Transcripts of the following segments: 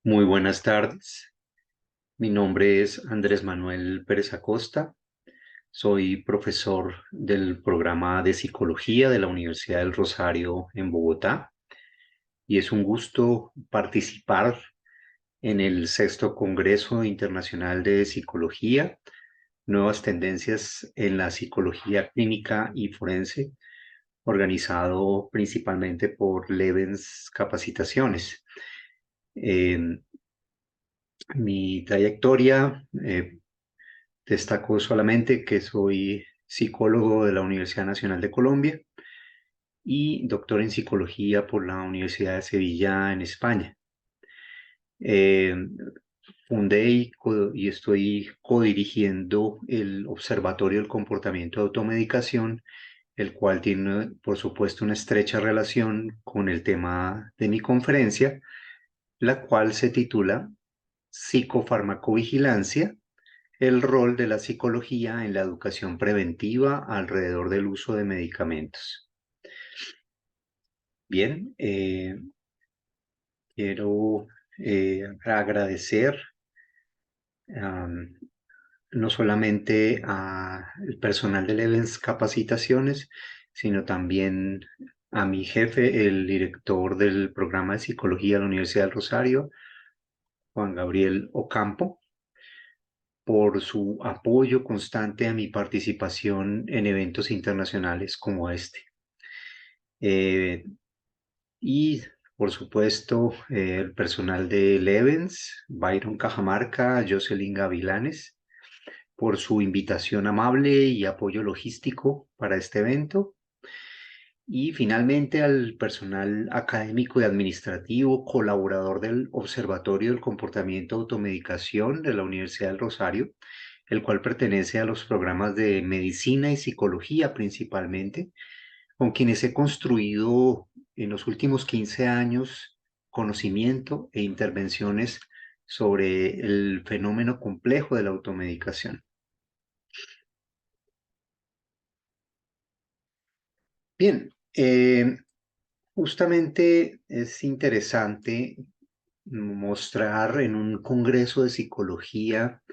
Muy buenas tardes. Mi nombre es Andrés Manuel Pérez Acosta. Soy profesor del programa de psicología de la Universidad del Rosario en Bogotá y es un gusto participar en el sexto Congreso Internacional de Psicología, Nuevas Tendencias en la Psicología Clínica y Forense, organizado principalmente por Levens Capacitaciones. Eh, Mi trayectoria, destaco solamente que soy psicólogo de la Universidad Nacional de Colombia y doctor en psicología por la Universidad de Sevilla en España. Eh, Fundé y estoy codirigiendo el Observatorio del Comportamiento de Automedicación, el cual tiene, por supuesto, una estrecha relación con el tema de mi conferencia, la cual se titula Psicofarmacovigilancia, el rol de la psicología en la educación preventiva alrededor del uso de medicamentos. Bien, quiero agradecer um, no solamente al personal de Levens Capacitaciones, sino también a mi jefe, el director del programa de psicología de la Universidad del Rosario, Juan Gabriel Ocampo, por su apoyo constante a mi participación en eventos internacionales como este. Eh, y, por supuesto, el personal de Levens, Byron Cajamarca, Jocelyn Gavilanes, por su invitación amable y apoyo logístico para este evento. Y finalmente al personal académico y administrativo, colaborador del Observatorio del Comportamiento de Automedicación de la Universidad del Rosario, el cual pertenece a los programas de medicina y psicología principalmente, con quienes he construido en los últimos 15 años conocimiento e intervenciones sobre el fenómeno complejo de la automedicación. Bien, justamente es interesante mostrar en un congreso de psicología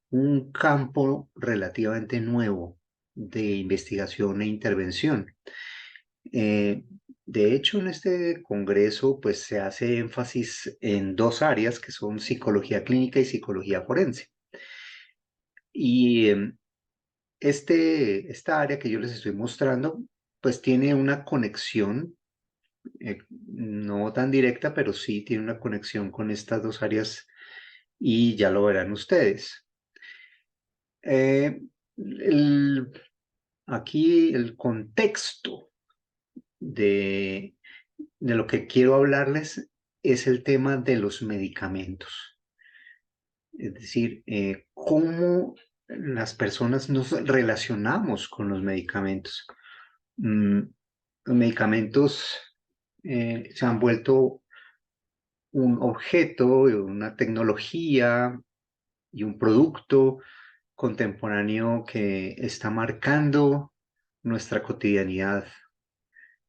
un campo relativamente nuevo de investigación e intervención. Eh, de hecho, en este congreso, pues se hace énfasis en dos áreas que son psicología clínica y psicología forense. Y esta área que yo les estoy mostrando, pues tiene una conexión, no tan directa, pero sí tiene una conexión con estas dos áreas y ya lo verán ustedes. Eh, el- Aquí el contexto de lo que quiero hablarles es el tema de los medicamentos. Es decir, cómo las personas nos relacionamos con los medicamentos. Los medicamentos se han vuelto un objeto, una tecnología y un producto contemporáneo que está marcando nuestra cotidianidad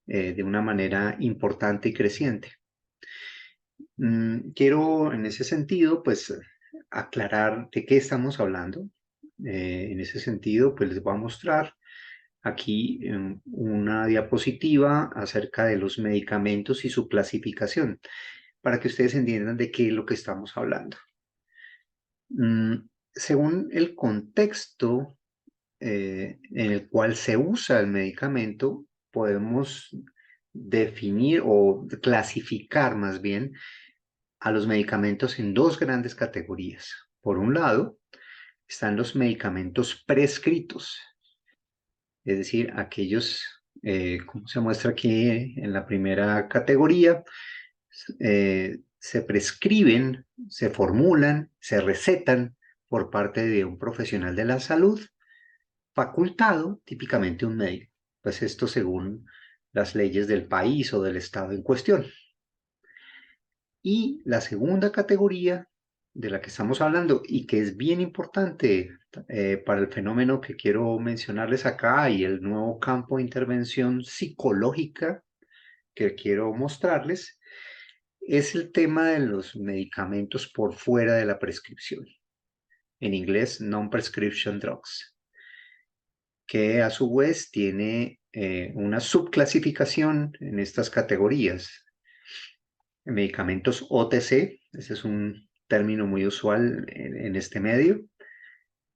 de una manera importante y creciente. Quiero en ese sentido, pues, aclarar de qué estamos hablando. En ese sentido, pues les voy a mostrar aquí una diapositiva acerca de los medicamentos y su clasificación, para que ustedes entiendan de qué es lo que estamos hablando. Según el contexto en el cual se usa el medicamento, podemos definir o clasificar más bien a los medicamentos en dos grandes categorías. Por un lado, están los medicamentos prescritos, es decir, aquellos, como se muestra aquí en la primera categoría, se prescriben, se formulan, se recetan por parte de un profesional de la salud, facultado, típicamente un médico. Pues esto según las leyes del país o del estado en cuestión. Y la segunda categoría de la que estamos hablando y que es bien importante para el fenómeno que quiero mencionarles acá y el nuevo campo de intervención psicológica que quiero mostrarles, es el tema de los medicamentos por fuera de la prescripción. En inglés, non-prescription drugs, que a su vez tiene una subclasificación en estas categorías. Medicamentos OTC, ese es un término muy usual en este medio,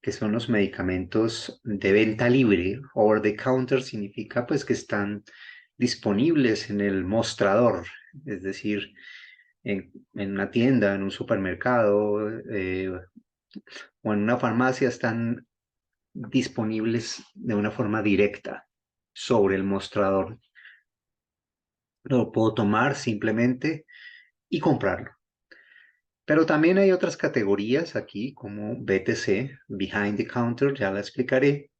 que son los medicamentos de venta libre. Over the counter significa pues que están disponibles en el mostrador, es decir, en una tienda, en un supermercado o en una farmacia están disponibles de una forma directa sobre el mostrador. Lo puedo tomar simplemente y comprarlo. Pero también hay otras categorías aquí como BTC, Behind the Counter, ya la explicaré,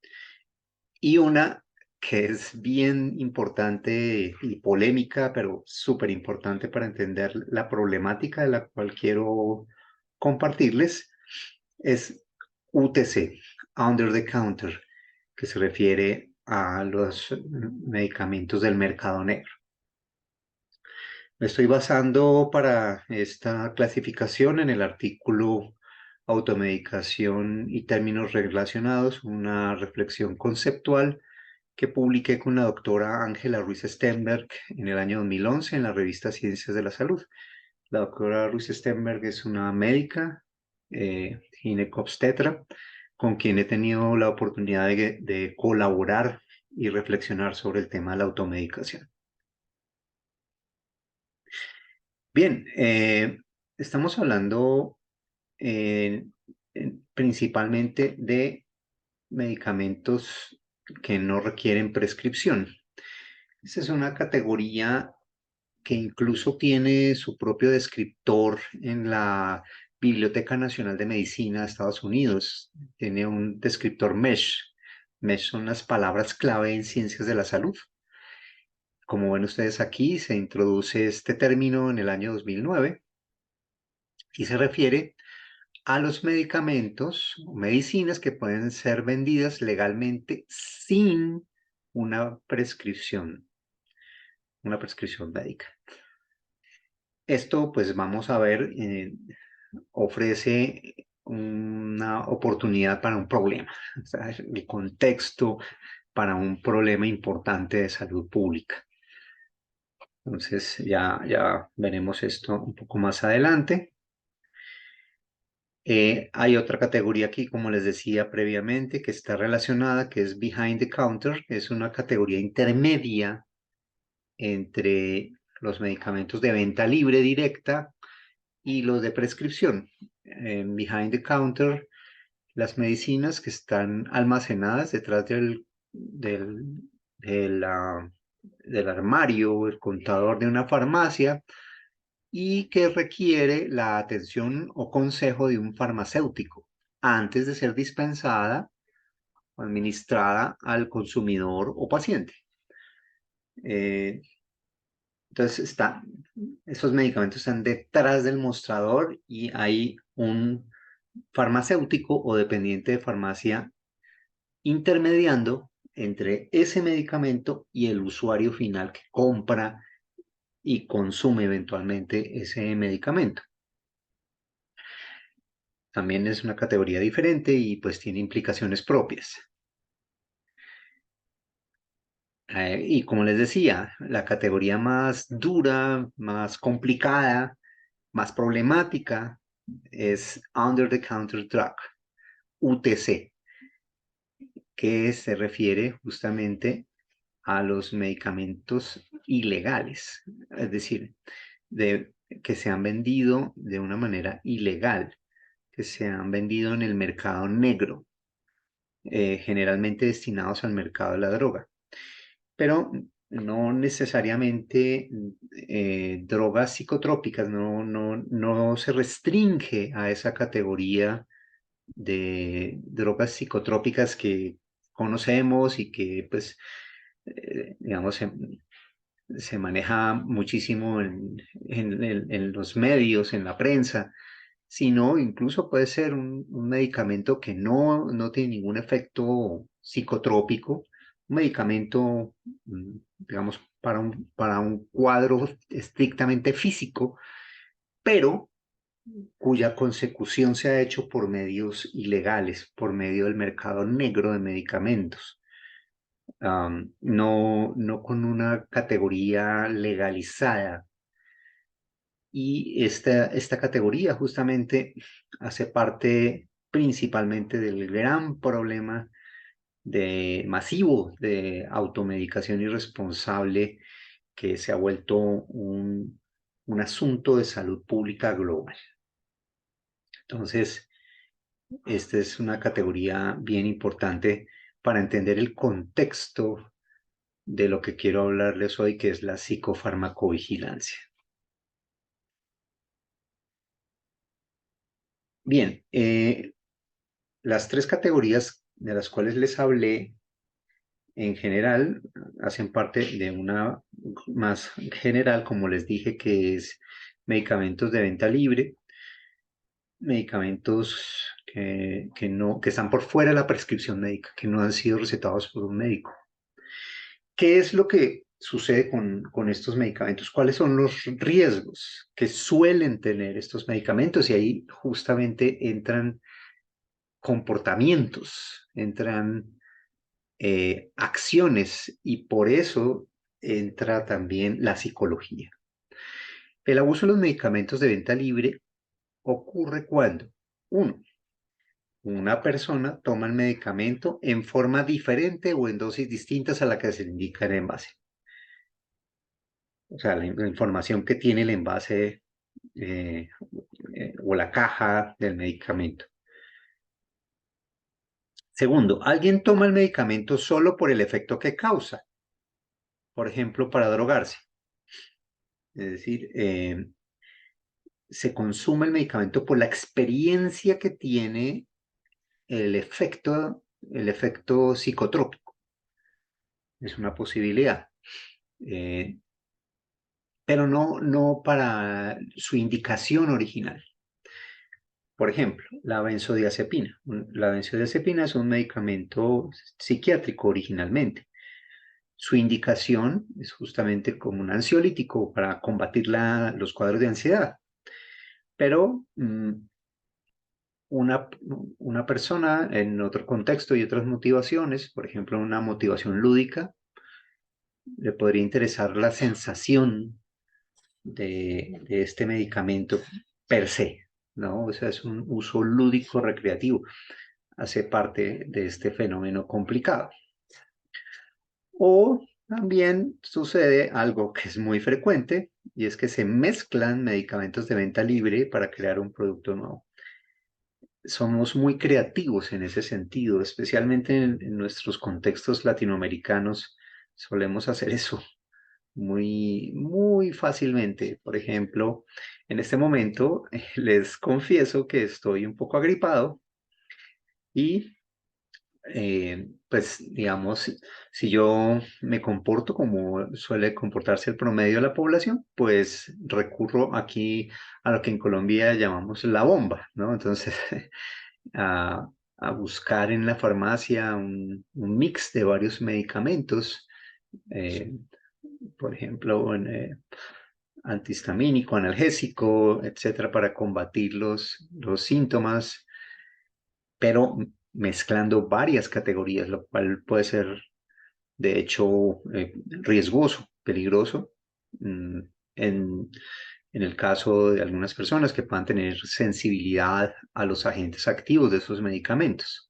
y una que es bien importante y polémica, pero súper importante para entender la problemática de la cual quiero compartirles, es UTC, Under the Counter, que se refiere a los medicamentos del mercado negro. Me estoy basando para esta clasificación en el artículo Automedicación y términos relacionados, una reflexión conceptual que publiqué con la doctora Ángela Ruiz Stenberg en el año 2011 en la revista Ciencias de la Salud. La doctora Ruiz Stenberg es una médica, ginecobstetra, con quien he tenido la oportunidad de colaborar y reflexionar sobre el tema de la automedicación. Bien, estamos hablando eh, principalmente de medicamentos que no requieren prescripción. Esa es una categoría que incluso tiene su propio descriptor en la Biblioteca Nacional de Medicina de Estados Unidos. Tiene un descriptor MESH. MESH son las palabras clave en ciencias de la salud. Como ven ustedes aquí, se introduce este término en el año 2009 y se refiere a los medicamentos o medicinas que pueden ser vendidas legalmente sin una prescripción médica. Esto, pues vamos a ver, ofrece una oportunidad para un problema, o sea, el contexto para un problema importante de salud pública. Entonces, ya veremos esto un poco más adelante. Hay otra categoría aquí, como les decía previamente, que está relacionada, que es Behind the Counter, que es una categoría intermedia entre los medicamentos de venta libre directa y los de prescripción. Behind the Counter, las medicinas que están almacenadas detrás del armario, el contador de una farmacia, y que requiere la atención o consejo de un farmacéutico antes de ser dispensada o administrada al consumidor o paciente. Entonces, esos medicamentos están detrás del mostrador y hay un farmacéutico o dependiente de farmacia intermediando entre ese medicamento y el usuario final que compra y consume eventualmente ese medicamento. También es una categoría diferente y pues tiene implicaciones propias. Y como les decía, la categoría más dura, más complicada, más problemática es Under the Counter Drug, UTC, que se refiere justamente a los medicamentos ilegales, es decir, que se han vendido de una manera ilegal, que se han vendido en el mercado negro, generalmente destinados al mercado de la droga, pero no necesariamente drogas psicotrópicas, no se restringe a esa categoría de drogas psicotrópicas que conocemos y que, pues, digamos, se maneja muchísimo en los medios, en la prensa, sino incluso puede ser un medicamento que no tiene ningún efecto psicotrópico, un medicamento, digamos, para un cuadro estrictamente físico, pero cuya consecución se ha hecho por medios ilegales, por medio del mercado negro de medicamentos. No con una categoría legalizada. Y esta categoría justamente hace parte principalmente del gran problema masivo de automedicación irresponsable que se ha vuelto un asunto de salud pública global. Entonces, esta es una categoría bien importante para entender el contexto de lo que quiero hablarles hoy, que es la psicofarmacovigilancia. Bien, las tres categorías de las cuales les hablé en general hacen parte de una más general, como les dije, que es medicamentos de venta libre, medicamentos que están por fuera de la prescripción médica, que no han sido recetados por un médico. ¿Qué es lo que sucede con estos medicamentos? ¿Cuáles son los riesgos que suelen tener estos medicamentos? Y ahí justamente entran comportamientos, entran acciones y por eso entra también la psicología. El abuso de los medicamentos de venta libre ocurre cuando, uno, una persona toma el medicamento en forma diferente o en dosis distintas a la que se le indica en el envase. O sea, la información que tiene el envase o la caja del medicamento. Segundo, alguien toma el medicamento solo por el efecto que causa, por ejemplo, para drogarse. Es decir, se consume el medicamento por la experiencia que tiene el efecto psicotrópico. Es una posibilidad. Pero no para su indicación original. Por ejemplo, la benzodiazepina. La benzodiazepina es un medicamento psiquiátrico originalmente. Su indicación es justamente como un ansiolítico para combatir los cuadros de ansiedad. Pero una persona en otro contexto y otras motivaciones, por ejemplo, una motivación lúdica, le podría interesar la sensación de este medicamento per se, ¿no? O sea, es un uso lúdico recreativo, hace parte de este fenómeno complicado. O también sucede algo que es muy frecuente y es que se mezclan medicamentos de venta libre para crear un producto nuevo. Somos muy creativos en ese sentido, especialmente en nuestros contextos latinoamericanos, solemos hacer eso muy fácilmente. Por ejemplo, en este momento les confieso que estoy un poco agripado y pues digamos, si yo me comporto como suele comportarse el promedio de la población, pues recurro aquí a lo que en Colombia llamamos la bomba, ¿no? Entonces, a, a buscar en la farmacia un mix de varios medicamentos, eh, por ejemplo, antihistamínico, analgésico, etcétera, para combatir los síntomas, pero mezclando varias categorías, lo cual puede ser, de hecho, riesgoso, peligroso, mm, en, en el caso de algunas personas que puedan tener sensibilidad a los agentes activos de esos medicamentos.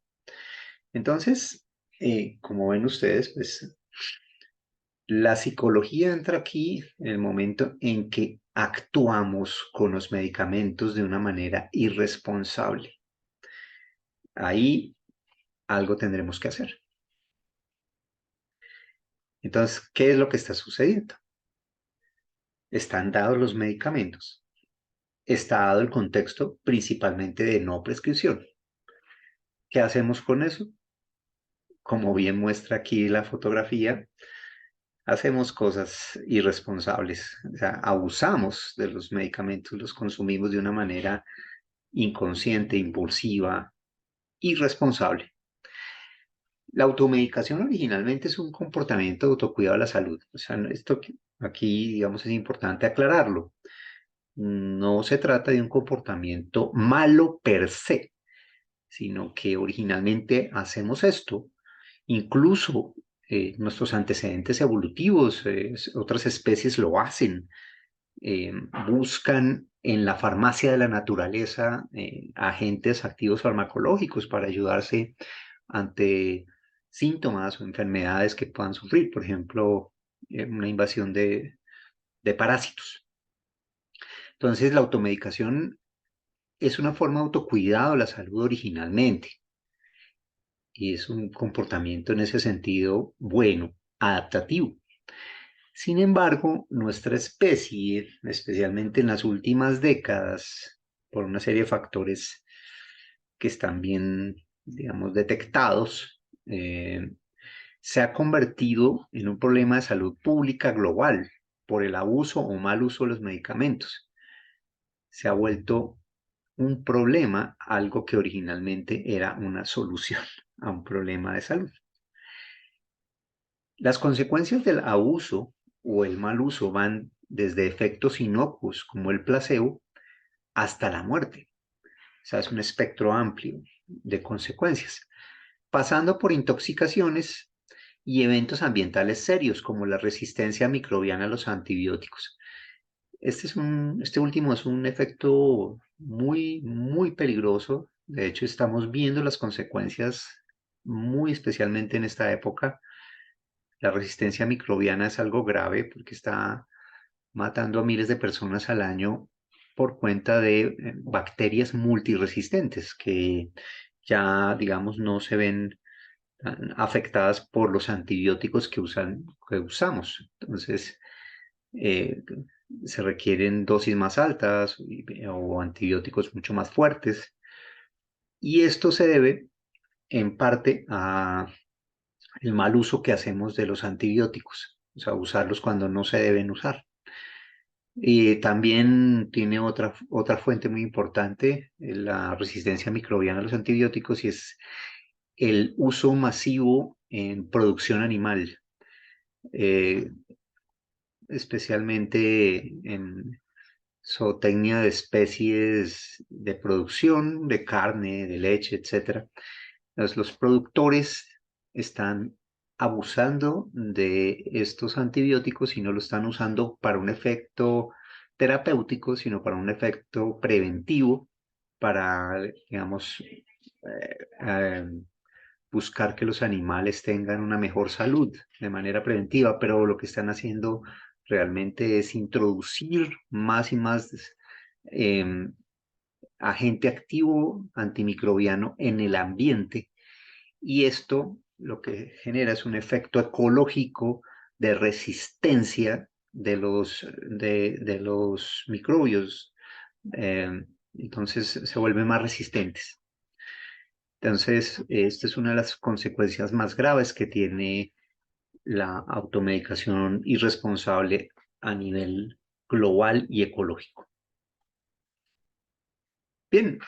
Entonces, como ven ustedes, pues la psicología entra aquí en el momento en que actuamos con los medicamentos de una manera irresponsable. Ahí algo tendremos que hacer. Entonces, ¿qué es lo que está sucediendo? Están dados los medicamentos. Está dado el contexto principalmente de no prescripción. ¿Qué hacemos con eso? Como bien muestra aquí la fotografía, hacemos cosas irresponsables, o sea, abusamos de los medicamentos, los consumimos de una manera inconsciente, impulsiva, irresponsable. La automedicación originalmente es un comportamiento de autocuidado de la salud. O sea, esto aquí, digamos, es importante aclararlo. no se trata de un comportamiento malo per se, sino que originalmente hacemos esto. Incluso nuestros antecedentes evolutivos, otras especies lo hacen. Buscan en la farmacia de la naturaleza agentes activos farmacológicos para ayudarse ante síntomas o enfermedades que puedan sufrir, por ejemplo, una invasión de parásitos. Entonces, la automedicación es una forma de autocuidado de la salud originalmente y es un comportamiento en ese sentido bueno, adaptativo. Sin embargo, nuestra especie, especialmente en las últimas décadas, por una serie de factores que están bien, digamos, detectados, se ha convertido en un problema de salud pública global por el abuso o mal uso de los medicamentos. Se ha vuelto un problema, algo que originalmente era una solución a un problema de salud. Las consecuencias del abuso o el mal uso van desde efectos inocuos como el placebo hasta la muerte. O sea, es un espectro amplio de consecuencias, pasando por intoxicaciones y eventos ambientales serios como la resistencia microbiana a los antibióticos. Este último es un efecto muy, muy peligroso. De hecho, estamos viendo las consecuencias muy especialmente en esta época. La resistencia microbiana es algo grave porque está matando a miles de personas al año por cuenta de bacterias multiresistentes que ya, digamos, no se ven afectadas por los antibióticos que usamos. Entonces, eh, se requieren dosis más altas o antibióticos mucho más fuertes. Y esto se debe en parte a el mal uso que hacemos de los antibióticos, o sea, usarlos cuando no se deben usar. Y también tiene otra fuente muy importante, la resistencia microbiana a los antibióticos, y es el uso masivo en producción animal, eh, especialmente en zootecnia de especies de producción, de carne, de leche, etcétera. Los productores están abusando de estos antibióticos y no lo están usando para un efecto terapéutico, sino para un efecto preventivo, para, digamos, eh, buscar que los animales tengan una mejor salud de manera preventiva, pero lo que están haciendo realmente es introducir más y más eh, agente activo antimicrobiano en el ambiente y esto lo que genera es un efecto ecológico de resistencia de los microbios. Entonces se vuelven más resistentes. Entonces, esta es una de las consecuencias más graves que tiene la automedicación irresponsable a nivel global y ecológico. Bien,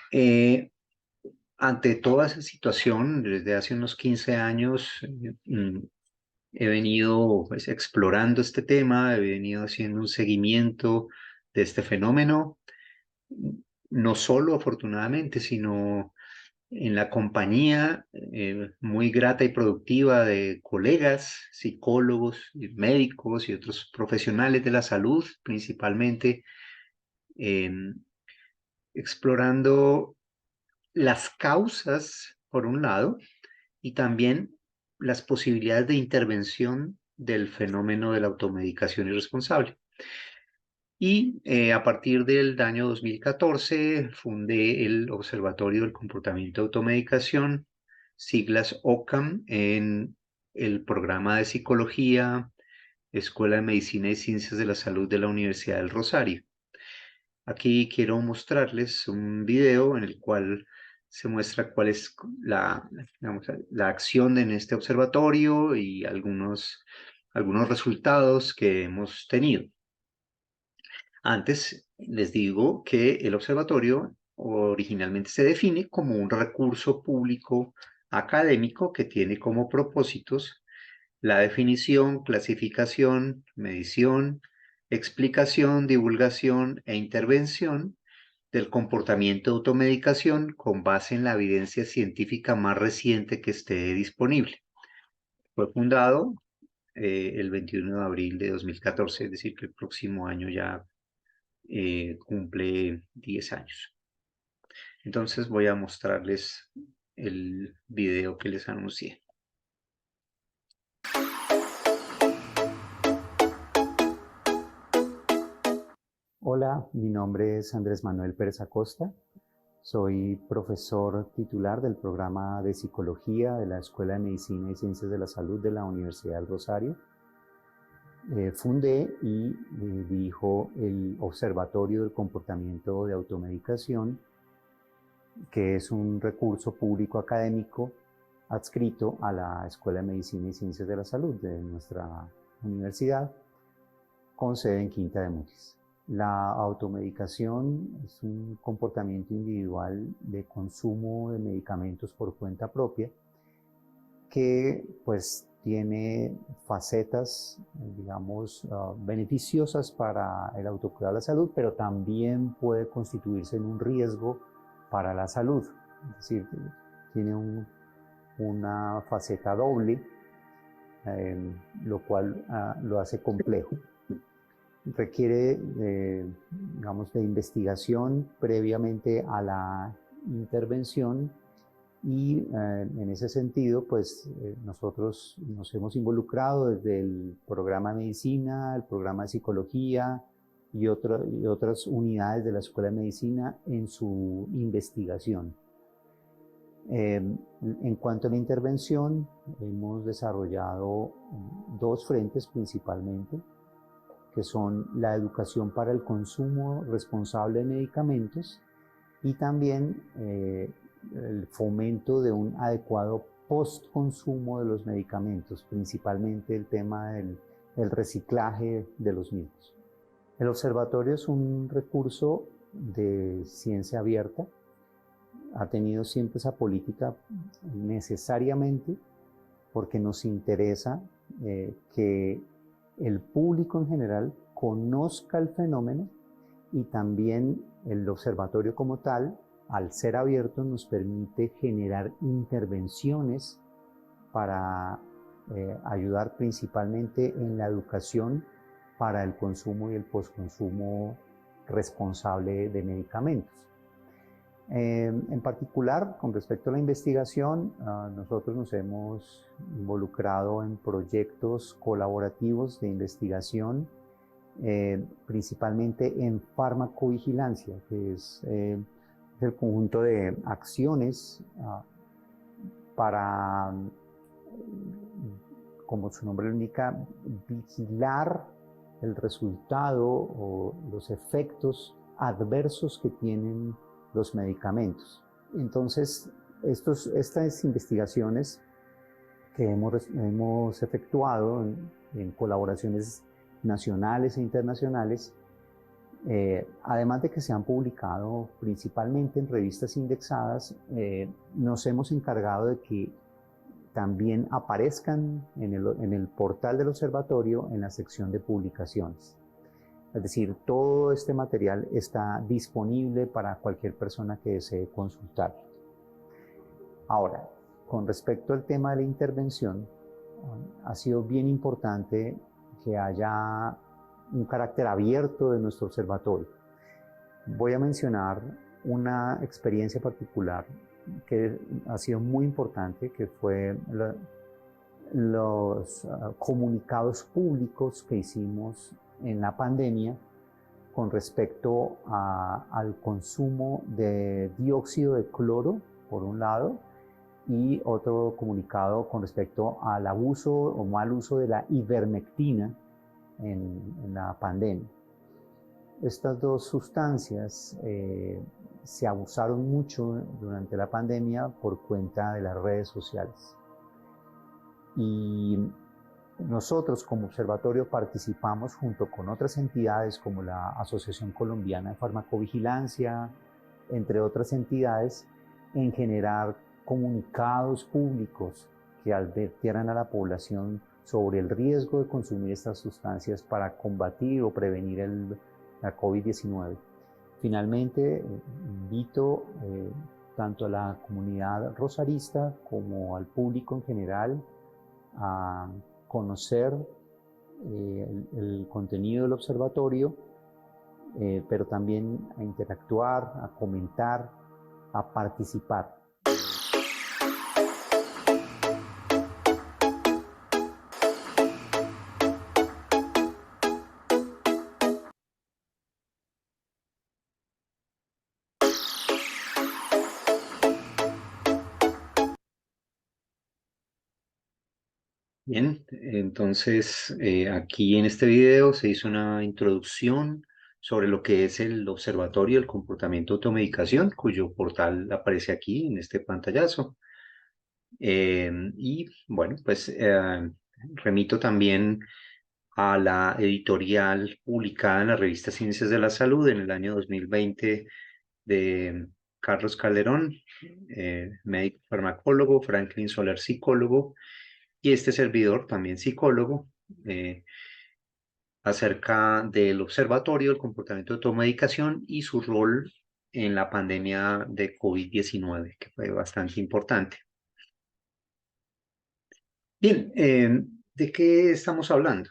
ante toda esa situación, desde hace unos 15 años, he venido pues, explorando este tema, he venido haciendo un seguimiento de este fenómeno, no solo afortunadamente, sino en la compañía muy grata y productiva de colegas, psicólogos, y médicos y otros profesionales de la salud, principalmente explorando las causas, por un lado, y también las posibilidades de intervención del fenómeno de la automedicación irresponsable. Y a partir del año 2014 fundé el Observatorio del Comportamiento de Automedicación, siglas OCAM, en el programa de Psicología, Escuela de Medicina y Ciencias de la Salud de la Universidad del Rosario. Aquí quiero mostrarles un video en el cual se muestra cuál es digamos, la acción en este observatorio y algunos resultados que hemos tenido. Antes les digo que el observatorio originalmente se define como un recurso público académico que tiene como propósitos la definición, clasificación, medición, explicación, divulgación e intervención del comportamiento de automedicación con base en la evidencia científica más reciente que esté disponible. Fue fundado el 21 de abril de 2014, es decir, que el próximo año ya cumple 10 años. Entonces voy a mostrarles el video que les anuncié. Hola, mi nombre es Andrés Manuel Pérez Acosta. Soy profesor titular del programa de Psicología de la Escuela de Medicina y Ciencias de la Salud de la Universidad del Rosario. Fundé y dirijo el Observatorio del Comportamiento de Automedicación, que es un recurso público académico adscrito a la Escuela de Medicina y Ciencias de la Salud de nuestra universidad, con sede en Quinta de Mutis. La automedicación es un comportamiento individual de consumo de medicamentos por cuenta propia que pues tiene facetas, digamos, beneficiosas para el autocuidado de la salud, pero también puede constituirse en un riesgo para la salud. Es decir, tiene una faceta doble, lo cual lo hace complejo. Requiere, digamos, de investigación previamente a la intervención y en ese sentido, pues nosotros nos hemos involucrado desde el programa de medicina, el programa de psicología y otras unidades de la Escuela de Medicina en su investigación. En cuanto a la intervención, hemos desarrollado dos frentes principalmente, que son la educación para el consumo responsable de medicamentos y también el fomento de un adecuado post-consumo de los medicamentos, principalmente el tema del reciclaje de los mismos. El observatorio es un recurso de ciencia abierta, ha tenido siempre esa política necesariamente porque nos interesa que el público en general conozca el fenómeno y también el observatorio como tal, al ser abierto, nos permite generar intervenciones para ayudar principalmente en la educación para el consumo y el postconsumo responsable de medicamentos. En particular, con respecto a la investigación, nosotros nos hemos involucrado en proyectos colaborativos de investigación, principalmente en farmacovigilancia, que es el conjunto de acciones para, como su nombre lo indica, vigilar el resultado o los efectos adversos que tienen los medicamentos. Entonces, estas investigaciones que hemos efectuado en colaboraciones nacionales e internacionales, además de que se han publicado principalmente en revistas indexadas, nos hemos encargado de que también aparezcan en el portal del observatorio en la sección de publicaciones. Es decir, todo este material está disponible para cualquier persona que desee consultarlo. Ahora, con respecto al tema de la intervención, ha sido bien importante que haya un carácter abierto de nuestro observatorio. Voy a mencionar una experiencia particular que ha sido muy importante, que fue los comunicados públicos que hicimos en la pandemia con respecto al consumo de dióxido de cloro, por un lado, y otro comunicado con respecto al abuso o mal uso de la ivermectina en la pandemia. Estas dos sustancias se abusaron mucho durante la pandemia por cuenta de las redes sociales. Y nosotros como observatorio participamos junto con otras entidades como la Asociación Colombiana de Farmacovigilancia, entre otras entidades, en generar comunicados públicos que advirtieran a la población sobre el riesgo de consumir estas sustancias para combatir o prevenir la COVID-19. Finalmente, invito tanto a la comunidad rosarista como al público en general a conocer el contenido del observatorio, pero también a interactuar, a comentar, a participar. Bien, entonces aquí en este video se hizo una introducción sobre lo que es el Observatorio del Comportamiento de Automedicación, cuyo portal aparece aquí en este pantallazo. Y bueno, pues remito también a la editorial publicada en la revista Ciencias de la Salud en el año 2020 de Carlos Calderón, médico farmacólogo, Franklin Soler, psicólogo, y este servidor, también psicólogo, acerca del Observatorio del Comportamiento de Automedicación y su rol en la pandemia de COVID-19, que fue bastante importante. Bien, ¿de qué estamos hablando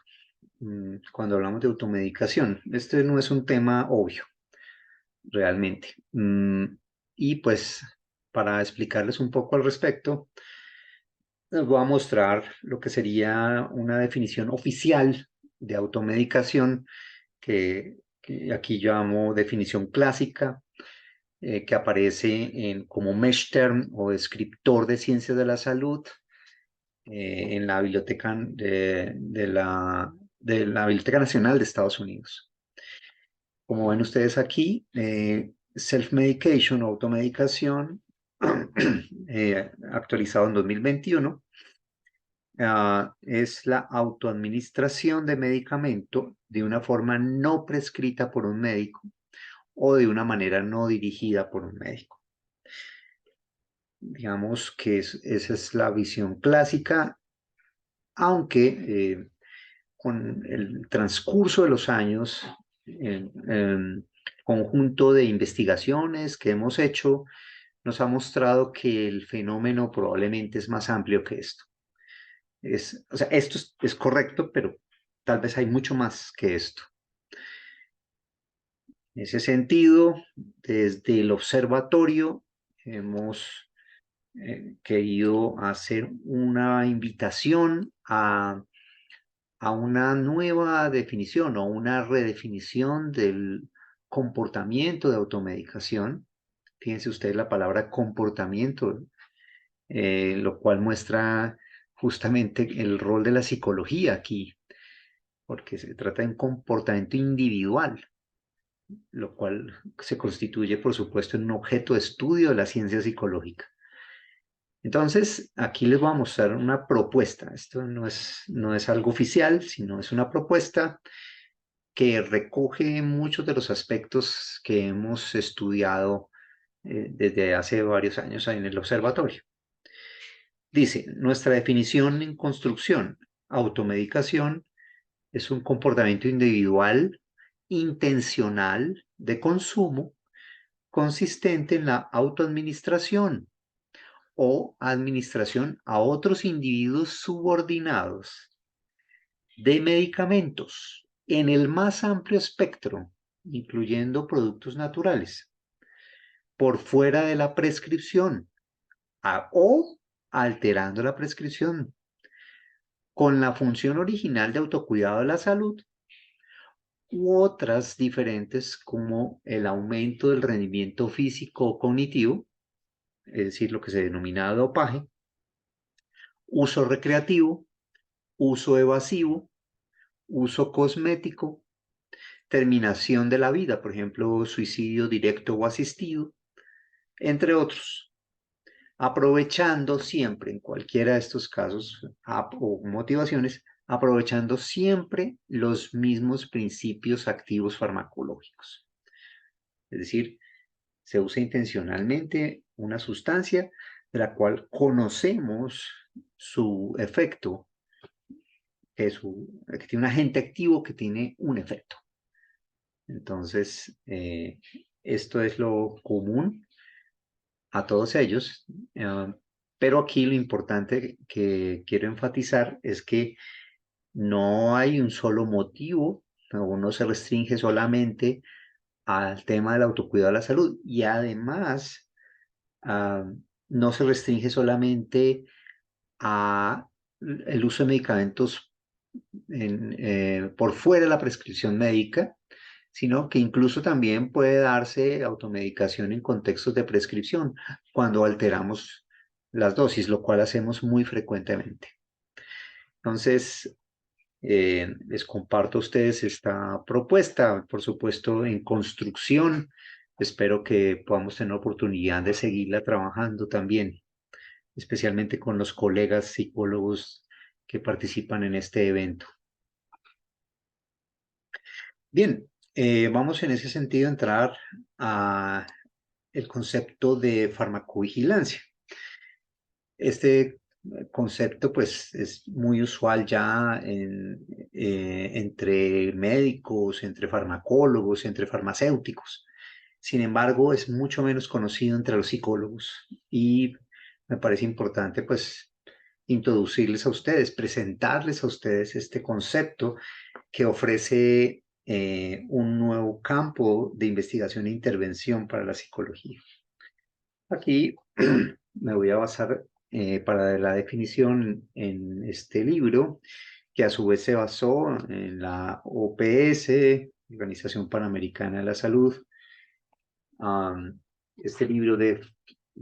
cuando hablamos de automedicación? Este no es un tema obvio, realmente. Y pues, para explicarles un poco al respecto, les voy a mostrar lo que sería una definición oficial de automedicación que aquí llamo definición clásica, que aparece como Mesh Term o descriptor de ciencias de la salud en la biblioteca de la Biblioteca Nacional de Estados Unidos. Como ven ustedes aquí, self-medication o automedicación, actualizado en 2021, es la autoadministración de medicamento de una forma no prescrita por un médico o de una manera no dirigida por un médico. Digamos que esa es la visión clásica, aunque con el transcurso de los años, el conjunto de investigaciones que hemos hecho nos ha mostrado que el fenómeno probablemente es más amplio que esto. O sea, esto es correcto, pero tal vez hay mucho más que esto. En ese sentido, desde el observatorio hemos querido hacer una invitación a una nueva definición o una redefinición del comportamiento de automedicación. Fíjense ustedes la palabra comportamiento, lo cual muestra justamente el rol de la psicología aquí, porque se trata de un comportamiento individual, lo cual se constituye, por supuesto, en un objeto de estudio de la ciencia psicológica. Entonces, aquí les voy a mostrar una propuesta. Esto no es algo oficial, sino es una propuesta que recoge muchos de los aspectos que hemos estudiado desde hace varios años en el observatorio. Dice, nuestra definición en construcción, automedicación es un comportamiento individual, intencional, de consumo, consistente en la autoadministración o administración a otros individuos subordinados de medicamentos en el más amplio espectro, incluyendo productos naturales, por fuera de la prescripción o alterando la prescripción, con la función original de autocuidado de la salud u otras diferentes como el aumento del rendimiento físico o cognitivo, es decir, lo que se denomina dopaje, uso recreativo, uso evasivo, uso cosmético, terminación de la vida, por ejemplo, suicidio directo o asistido, entre otros, aprovechando siempre, en cualquiera de estos casos o motivaciones, aprovechando siempre los mismos principios activos farmacológicos. Es decir, se usa intencionalmente una sustancia de la cual conocemos su efecto que tiene un agente activo que tiene un efecto. Entonces, esto es lo común a todos ellos, pero aquí lo importante que quiero enfatizar es que no hay un solo motivo, no se restringe solamente al tema del autocuidado de la salud y además ah, no se restringe solamente a el uso de medicamentos por fuera de la prescripción médica, sino que incluso también puede darse automedicación en contextos de prescripción cuando alteramos las dosis, lo cual hacemos muy frecuentemente. Entonces, les comparto a ustedes esta propuesta, por supuesto, en construcción. Espero que podamos tener oportunidad de seguirla trabajando también, especialmente con los colegas psicólogos que participan en este evento. Bien, vamos en ese sentido a entrar a el concepto de farmacovigilancia. Este concepto pues es muy usual ya entre médicos, entre farmacólogos, entre farmacéuticos. Sin embargo, es mucho menos conocido entre los psicólogos y me parece importante pues introducirles a ustedes, presentarles a ustedes este concepto que ofrece un nuevo campo de investigación e intervención para la psicología. Aquí me voy a basar para la definición en este libro, que a su vez se basó en la OPS, Organización Panamericana de la Salud. Este libro de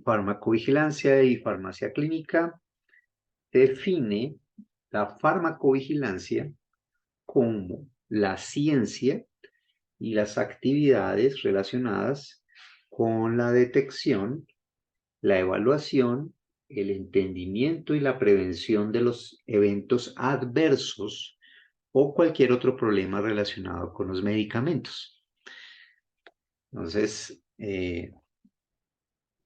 farmacovigilancia y farmacia clínica define la farmacovigilancia como la ciencia y las actividades relacionadas con la detección, la evaluación, el entendimiento y la prevención de los eventos adversos o cualquier otro problema relacionado con los medicamentos. Entonces,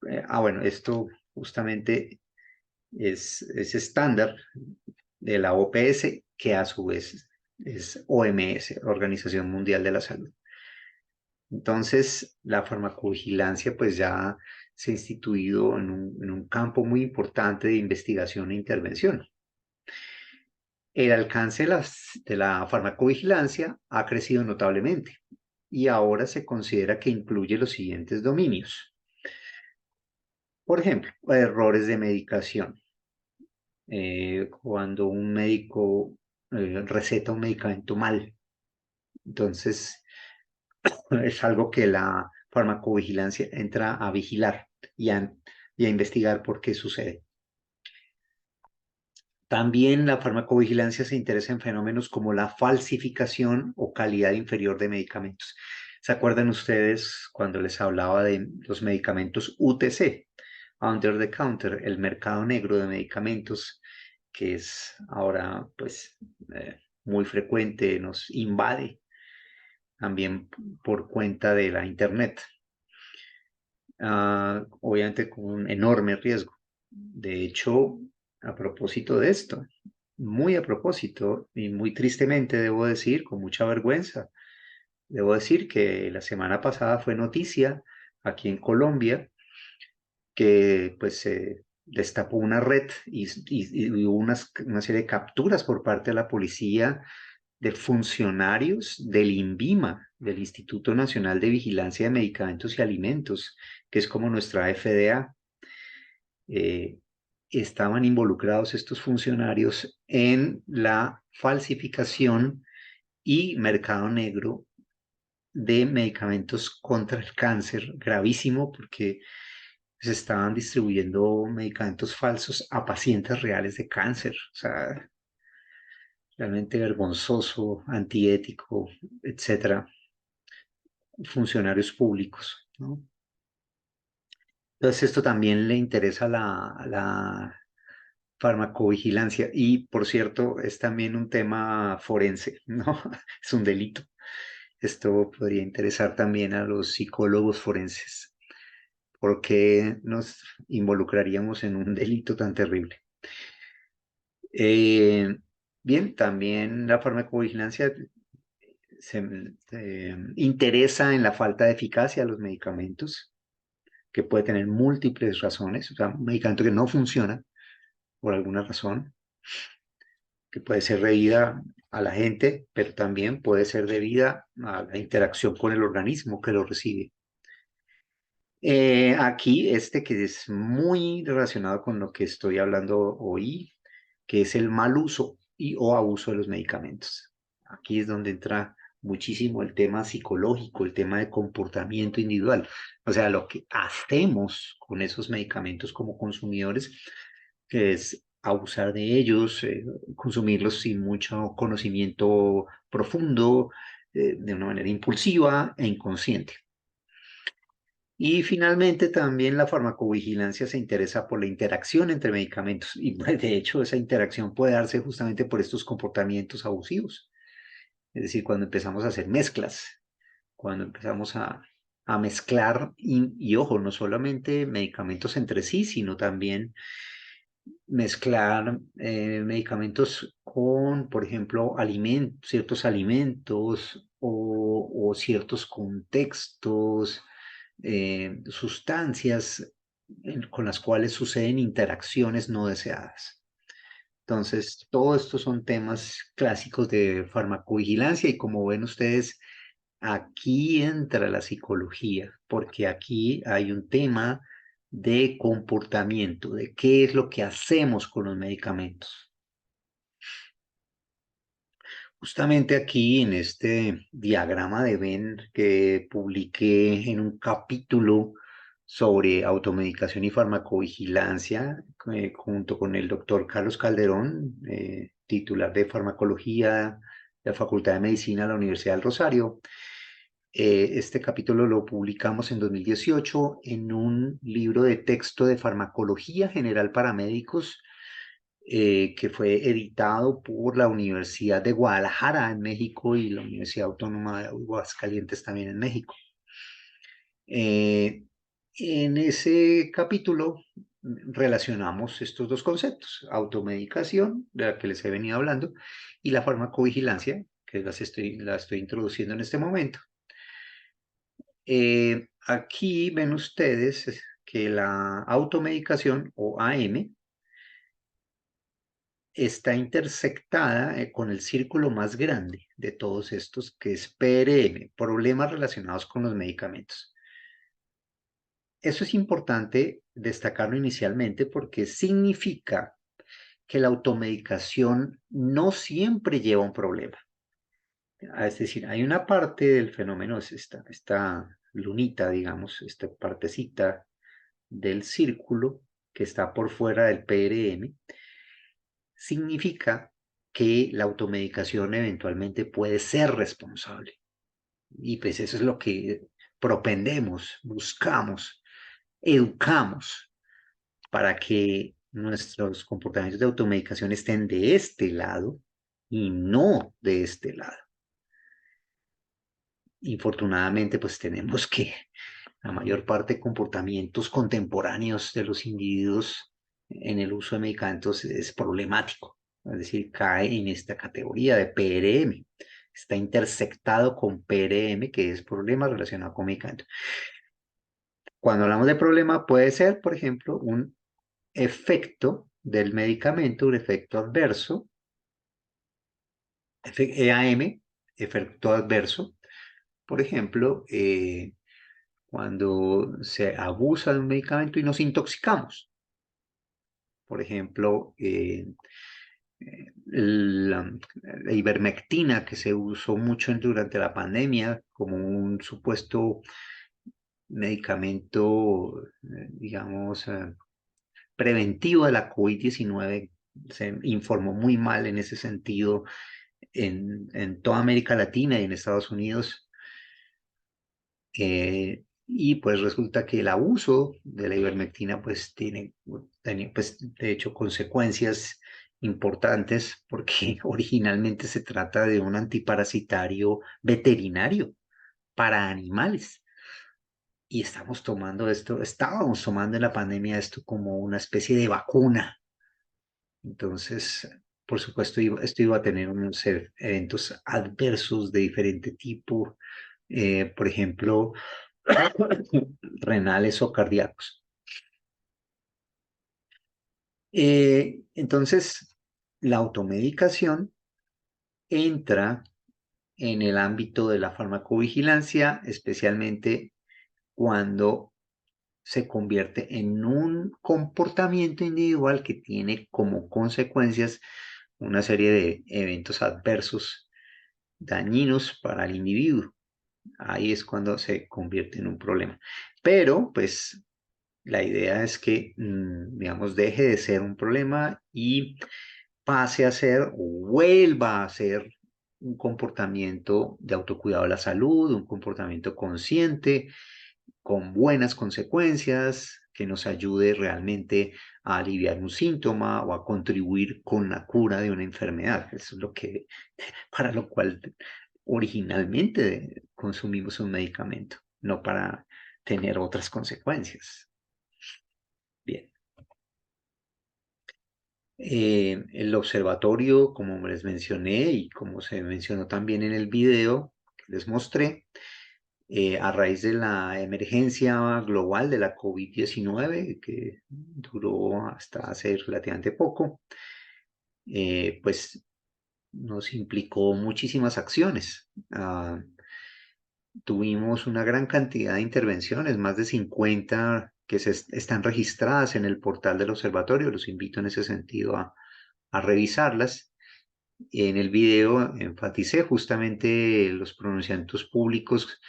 bueno, esto justamente es estándar de la OPS, que a su vez es OMS, Organización Mundial de la Salud. Entonces, la farmacovigilancia pues ya se ha instituido en un campo muy importante de investigación e intervención. El alcance de la farmacovigilancia ha crecido notablemente y ahora se considera que incluye los siguientes dominios. Por ejemplo, errores de medicación. Cuando un médico receta un medicamento mal, entonces es algo que la farmacovigilancia entra a vigilar y a investigar por qué sucede. También la farmacovigilancia se interesa en fenómenos como la falsificación o calidad inferior de medicamentos. ¿Se acuerdan ustedes cuando les hablaba de los medicamentos UTC, Under the Counter, el mercado negro de medicamentos, que es ahora pues muy frecuente, nos invade también por cuenta de la Internet? Obviamente con un enorme riesgo. De hecho, a propósito de esto, muy a propósito y muy tristemente debo decir, con mucha vergüenza, debo decir que la semana pasada fue noticia aquí en Colombia que pues se destapó una red y hubo una serie de capturas por parte de la policía de funcionarios del INVIMA, del Instituto Nacional de Vigilancia de Medicamentos y Alimentos, que es como nuestra FDA. Estaban involucrados estos funcionarios en la falsificación y mercado negro de medicamentos contra el cáncer, gravísimo porque se estaban distribuyendo medicamentos falsos a pacientes reales de cáncer. O sea, realmente vergonzoso, antiético, etcétera, funcionarios públicos, ¿no? Entonces esto también le interesa a la farmacovigilancia y, por cierto, es también un tema forense, ¿no? Es un delito. Esto podría interesar también a los psicólogos forenses. ¿Por qué nos involucraríamos en un delito tan terrible? Bien, también la farmacovigilancia se interesa en la falta de eficacia de los medicamentos, que puede tener múltiples razones. O sea, un medicamento que no funciona por alguna razón, que puede ser debida a la gente, pero también puede ser debida a la interacción con el organismo que lo recibe. Aquí este que es muy relacionado con lo que estoy hablando hoy, que es el mal uso y o abuso de los medicamentos. Aquí es donde entra muchísimo el tema psicológico, el tema de comportamiento individual, o sea, lo que hacemos con esos medicamentos como consumidores, que es abusar de ellos, consumirlos sin mucho conocimiento profundo, de una manera impulsiva e inconsciente. Y finalmente también la farmacovigilancia se interesa por la interacción entre medicamentos y pues, de hecho esa interacción puede darse justamente por estos comportamientos abusivos. Es decir, cuando empezamos a hacer mezclas, cuando empezamos a mezclar y ojo, no solamente medicamentos entre sí, sino también mezclar medicamentos con, por ejemplo, ciertos alimentos o ciertos contextos, sustancias con las cuales suceden interacciones no deseadas. Entonces, todo esto son temas clásicos de farmacovigilancia y como ven ustedes, aquí entra la psicología, porque aquí hay un tema de comportamiento, de qué es lo que hacemos con los medicamentos. Justamente aquí en este diagrama de Venn que publiqué en un capítulo sobre automedicación y farmacovigilancia, junto con el doctor Carlos Calderón, titular de farmacología de la Facultad de Medicina de la Universidad del Rosario. Este capítulo lo publicamos en 2018 en un libro de texto de farmacología general para médicos que fue editado por la Universidad de Guadalajara en México y la Universidad Autónoma de Aguascalientes también en México. En ese capítulo relacionamos estos dos conceptos, automedicación, de la que les he venido hablando, y la farmacovigilancia, que la estoy introduciendo en este momento. Aquí ven ustedes que la automedicación o AM está intersectada con el círculo más grande de todos estos, que es PRM, problemas relacionados con los medicamentos. Eso es importante destacarlo inicialmente porque significa que la automedicación no siempre lleva un problema. Es decir, hay una parte del fenómeno, es esta lunita, digamos, esta partecita del círculo que está por fuera del PRM, significa que la automedicación eventualmente puede ser responsable. Y pues eso es lo que propendemos, buscamos, educamos para que nuestros comportamientos de automedicación estén de este lado y no de este lado. Infortunadamente, pues tenemos que la mayor parte de comportamientos contemporáneos de los individuos en el uso de medicamentos es problemático, es decir, cae en esta categoría de PRM, está intersectado con PRM, que es problema relacionado con medicamentos. Cuando hablamos de problema, puede ser, por ejemplo, un efecto del medicamento, un efecto adverso, EAM, efecto adverso, por ejemplo, cuando se abusa de un medicamento y nos intoxicamos. Por ejemplo, la ivermectina que se usó mucho durante la pandemia como un supuesto medicamento, digamos, preventivo de la COVID-19. Se informó muy mal en ese sentido en toda América Latina y en Estados Unidos. Y pues resulta que el abuso de la ivermectina pues tiene pues, de hecho consecuencias importantes porque originalmente se trata de un antiparasitario veterinario para animales. Y estábamos tomando en la pandemia esto como una especie de vacuna. Entonces, por supuesto, esto iba a tener unos eventos adversos de diferente tipo, por ejemplo, renales o cardíacos. Entonces, la automedicación entra en el ámbito de la farmacovigilancia, especialmente cuando se convierte en un comportamiento individual que tiene como consecuencias una serie de eventos adversos dañinos para el individuo. Ahí es cuando se convierte en un problema. Pero, pues, la idea es que, digamos, deje de ser un problema y pase a ser o vuelva a ser un comportamiento de autocuidado de la salud, un comportamiento consciente, con buenas consecuencias, que nos ayude realmente a aliviar un síntoma o a contribuir con la cura de una enfermedad. Eso es lo que, para lo cual originalmente consumimos un medicamento, no para tener otras consecuencias. Bien. El observatorio, como les mencioné y como se mencionó también en el video que les mostré, a raíz de la emergencia global de la COVID-19, que duró hasta hace relativamente poco, pues nos implicó muchísimas acciones. Tuvimos una gran cantidad de intervenciones, más de 50 que están registradas en el portal del observatorio. Los invito en ese sentido a revisarlas. En el video enfaticé justamente los pronunciamientos públicos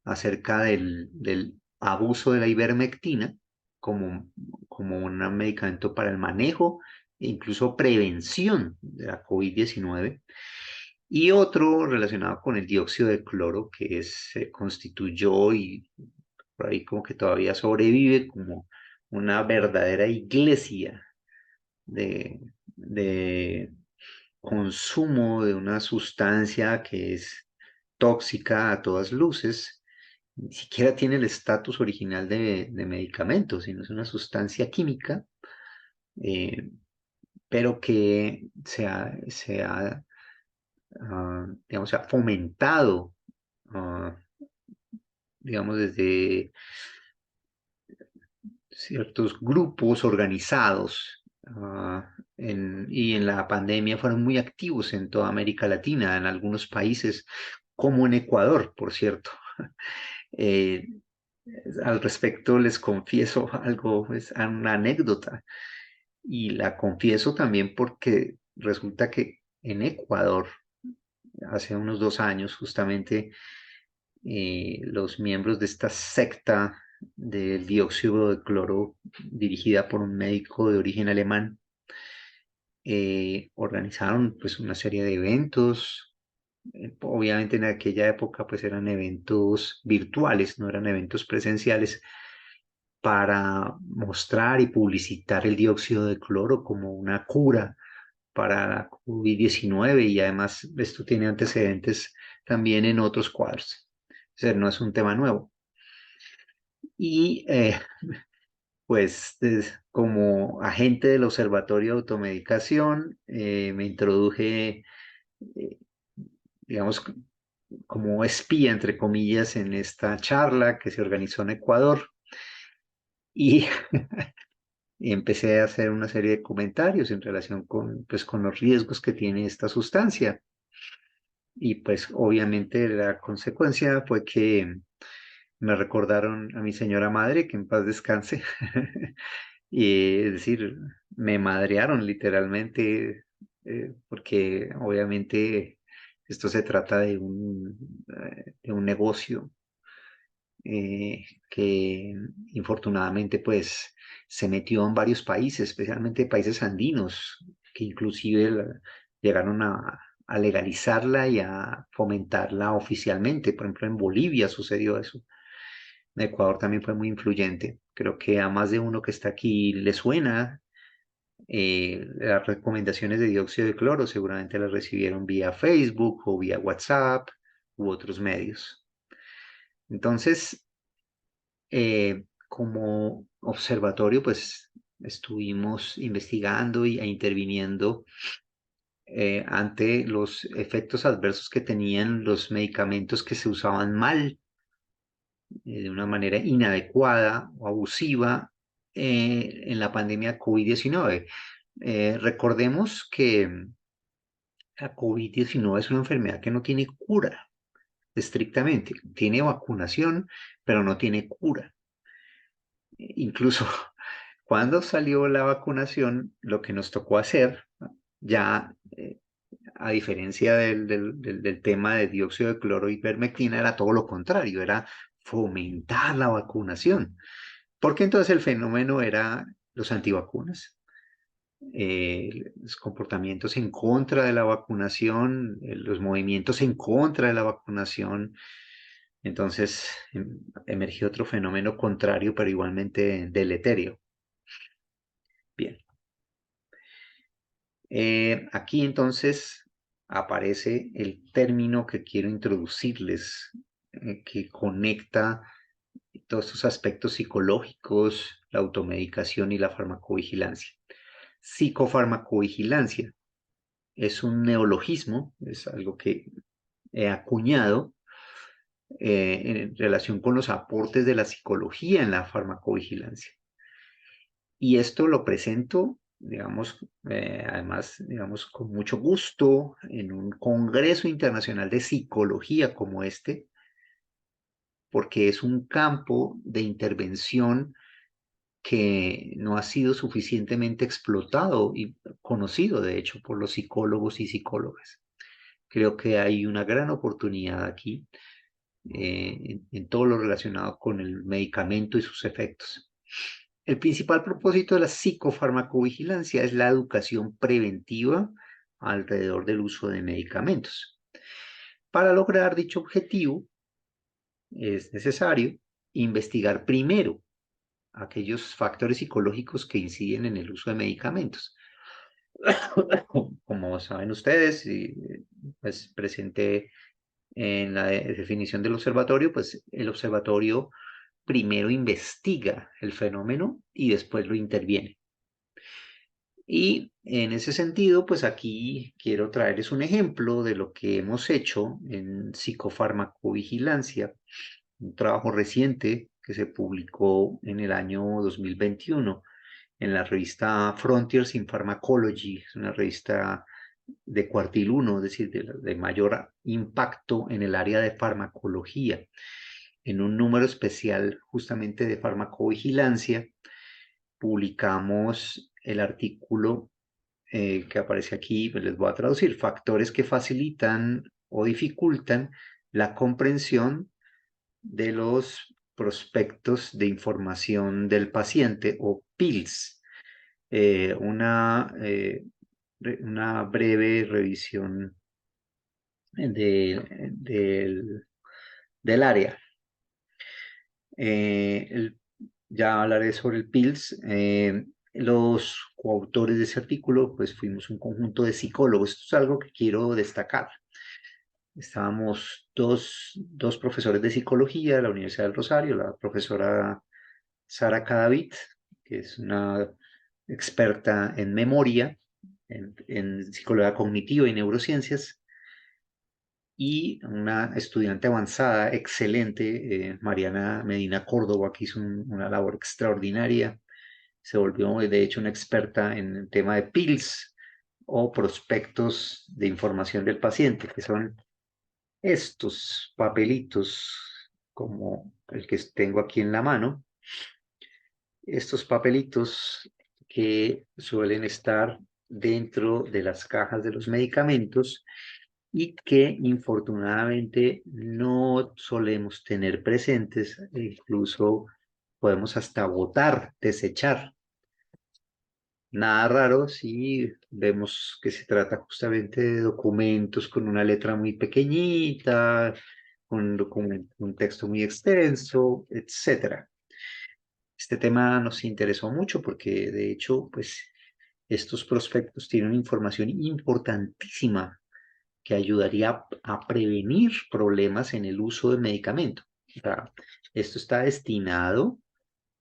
acerca del abuso de la ivermectina como, como un medicamento para el manejo e incluso prevención de la COVID-19. Y otro relacionado con el dióxido de cloro que se constituyó y por ahí como que todavía sobrevive como una verdadera iglesia de consumo de una sustancia que es tóxica a todas luces, ni siquiera tiene el estatus original de medicamento, sino es una sustancia química, eh, pero que digamos, se ha fomentado, ah, digamos, desde ciertos grupos organizados, y en la pandemia fueron muy activos en toda América Latina, en algunos países, como en Ecuador, por cierto. Eh, Al respecto les confieso algo, es una anécdota, y la confieso también porque resulta que en Ecuador, hace unos 2 años, justamente, los miembros de esta secta del dióxido de cloro, dirigida por un médico de origen alemán, organizaron pues una serie de eventos. Obviamente en aquella época pues eran eventos virtuales, no eran eventos presenciales, para mostrar y publicitar el dióxido de cloro como una cura para la COVID-19, y además esto tiene antecedentes también en otros cuadros. O sea, no es un tema nuevo. Y pues como agente del Observatorio de Automedicación, me introduje, eh, digamos, como espía, entre comillas, en esta charla que se organizó en Ecuador, y y empecé a hacer una serie de comentarios en relación con, pues, con los riesgos que tiene esta sustancia. Y pues obviamente la consecuencia fue que me recordaron a mi señora madre, que en paz descanse, y es decir, me madrearon literalmente, porque obviamente esto se trata de un negocio, que infortunadamente pues se metió en varios países, especialmente países andinos, que inclusive llegaron a legalizarla y a fomentarla oficialmente. Por ejemplo, en Bolivia sucedió eso. En Ecuador también fue muy influyente. Creo que a más de uno que está aquí le suena. Las recomendaciones de dióxido de cloro seguramente las recibieron vía Facebook o vía WhatsApp u otros medios. Entonces, como observatorio, pues estuvimos investigando e interviniendo ante los efectos adversos que tenían los medicamentos que se usaban mal, de una manera inadecuada o abusiva en la pandemia COVID-19. Recordemos que la COVID-19 es una enfermedad que no tiene cura, estrictamente. Tiene vacunación, pero no tiene cura. Incluso cuando salió la vacunación, lo que nos tocó hacer, ya a diferencia del tema de dióxido de cloro y ivermectina, era todo lo contrario, era fomentar la vacunación. Porque entonces el fenómeno era los antivacunas, los comportamientos en contra de la vacunación, los movimientos en contra de la vacunación. Entonces emergió otro fenómeno contrario, pero igualmente deleterio. Bien. Aquí entonces aparece el término que quiero introducirles, que conecta todos estos aspectos psicológicos, la automedicación y la farmacovigilancia. Psicofarmacovigilancia es un neologismo, es algo que he acuñado en relación con los aportes de la psicología en la farmacovigilancia. Y esto lo presento, digamos, además, digamos, con mucho gusto en un congreso internacional de psicología como este, porque es un campo de intervención que no ha sido suficientemente explotado y conocido, de hecho, por los psicólogos y psicólogas. Creo que hay una gran oportunidad aquí en todo lo relacionado con el medicamento y sus efectos. El principal propósito de la psicofarmacovigilancia es la educación preventiva alrededor del uso de medicamentos. Para lograr dicho objetivo, es necesario investigar primero aquellos factores psicológicos que inciden en el uso de medicamentos. Como saben ustedes, pues presenté en la definición del observatorio, pues el observatorio primero investiga el fenómeno y después lo interviene. Y en ese sentido, pues aquí quiero traerles un ejemplo de lo que hemos hecho en psicofarmacovigilancia, un trabajo reciente que se publicó en el año 2021 en la revista Frontiers in Pharmacology, es una revista de cuartil 1, es decir, de mayor impacto en el área de farmacología, en un número especial justamente de farmacovigilancia. Publicamos el artículo que aparece aquí, pues les voy a traducir, factores que facilitan o dificultan la comprensión de los prospectos de información del paciente o PILS. Una breve revisión del área. Ya hablaré sobre el PILS. Los coautores de ese artículo, pues fuimos un conjunto de psicólogos. Esto es algo que quiero destacar. Estábamos dos profesores de psicología de la Universidad del Rosario, la profesora Sara Cadavid, que es una experta en memoria, en psicología cognitiva y neurociencias, y una estudiante avanzada, excelente, Mariana Medina Córdoba, que hizo una labor extraordinaria. Se volvió, de hecho, una experta en el tema de PILS o prospectos de información del paciente, que son estos papelitos como el que tengo aquí en la mano. Estos papelitos que suelen estar dentro de las cajas de los medicamentos y que infortunadamente no solemos tener presentes, e incluso podemos hasta botar, desechar. Nada raro si vemos que se trata justamente de documentos con una letra muy pequeñita, un texto muy extenso, etcétera. Este tema nos interesó mucho porque de hecho, pues estos prospectos tienen información importantísima que ayudaría a prevenir problemas en el uso del medicamento. O sea, esto está destinado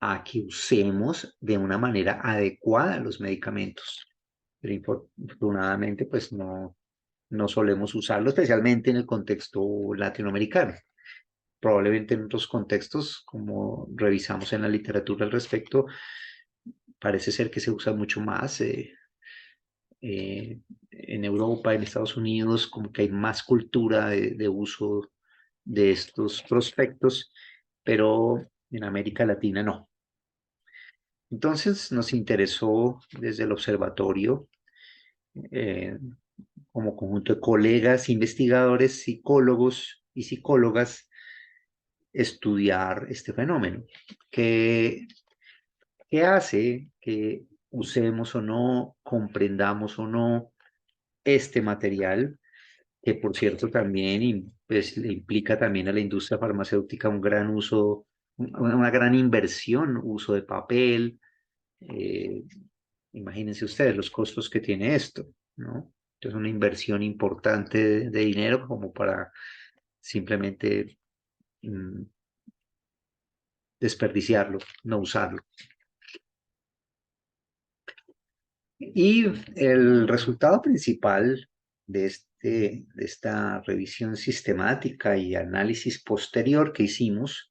a que usemos de una manera adecuada los medicamentos. pero infortunadamente pues no solemos usarlo, especialmente en el contexto latinoamericano. Probablemente en otros contextos, como revisamos en la literatura al respecto, parece ser que se usa mucho más. En Europa, en Estados Unidos, como que hay más cultura de uso de estos prospectos, pero en América Latina no. Entonces nos interesó desde el observatorio, eh, como conjunto de colegas, investigadores, psicólogos y psicólogas, estudiar este fenómeno. ¿Qué, qué hace que usemos o no, comprendamos o no este material? Que por cierto también pues, le implica también a la industria farmacéutica un gran uso, una gran inversión, uso de papel. eh, Imagínense ustedes los costos que tiene esto, ¿no? Entonces una inversión importante de dinero como para simplemente mm, desperdiciarlo, no usarlo. Y el resultado principal de esta revisión sistemática y análisis posterior que hicimos,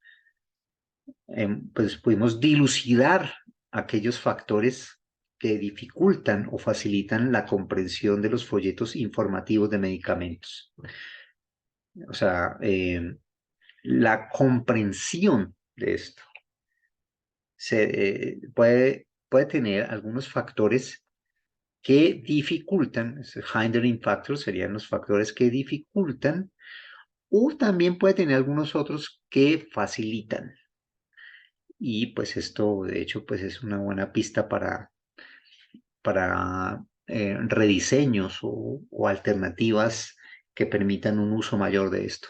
pues pudimos dilucidar aquellos factores que dificultan o facilitan la comprensión de los folletos informativos de medicamentos. O sea, la comprensión de esto puede tener algunos factores que dificultan, hindering factors serían los factores que dificultan, o también puede tener algunos otros que facilitan. Y pues esto, de hecho, pues es una buena pista para rediseños o alternativas que permitan un uso mayor de esto.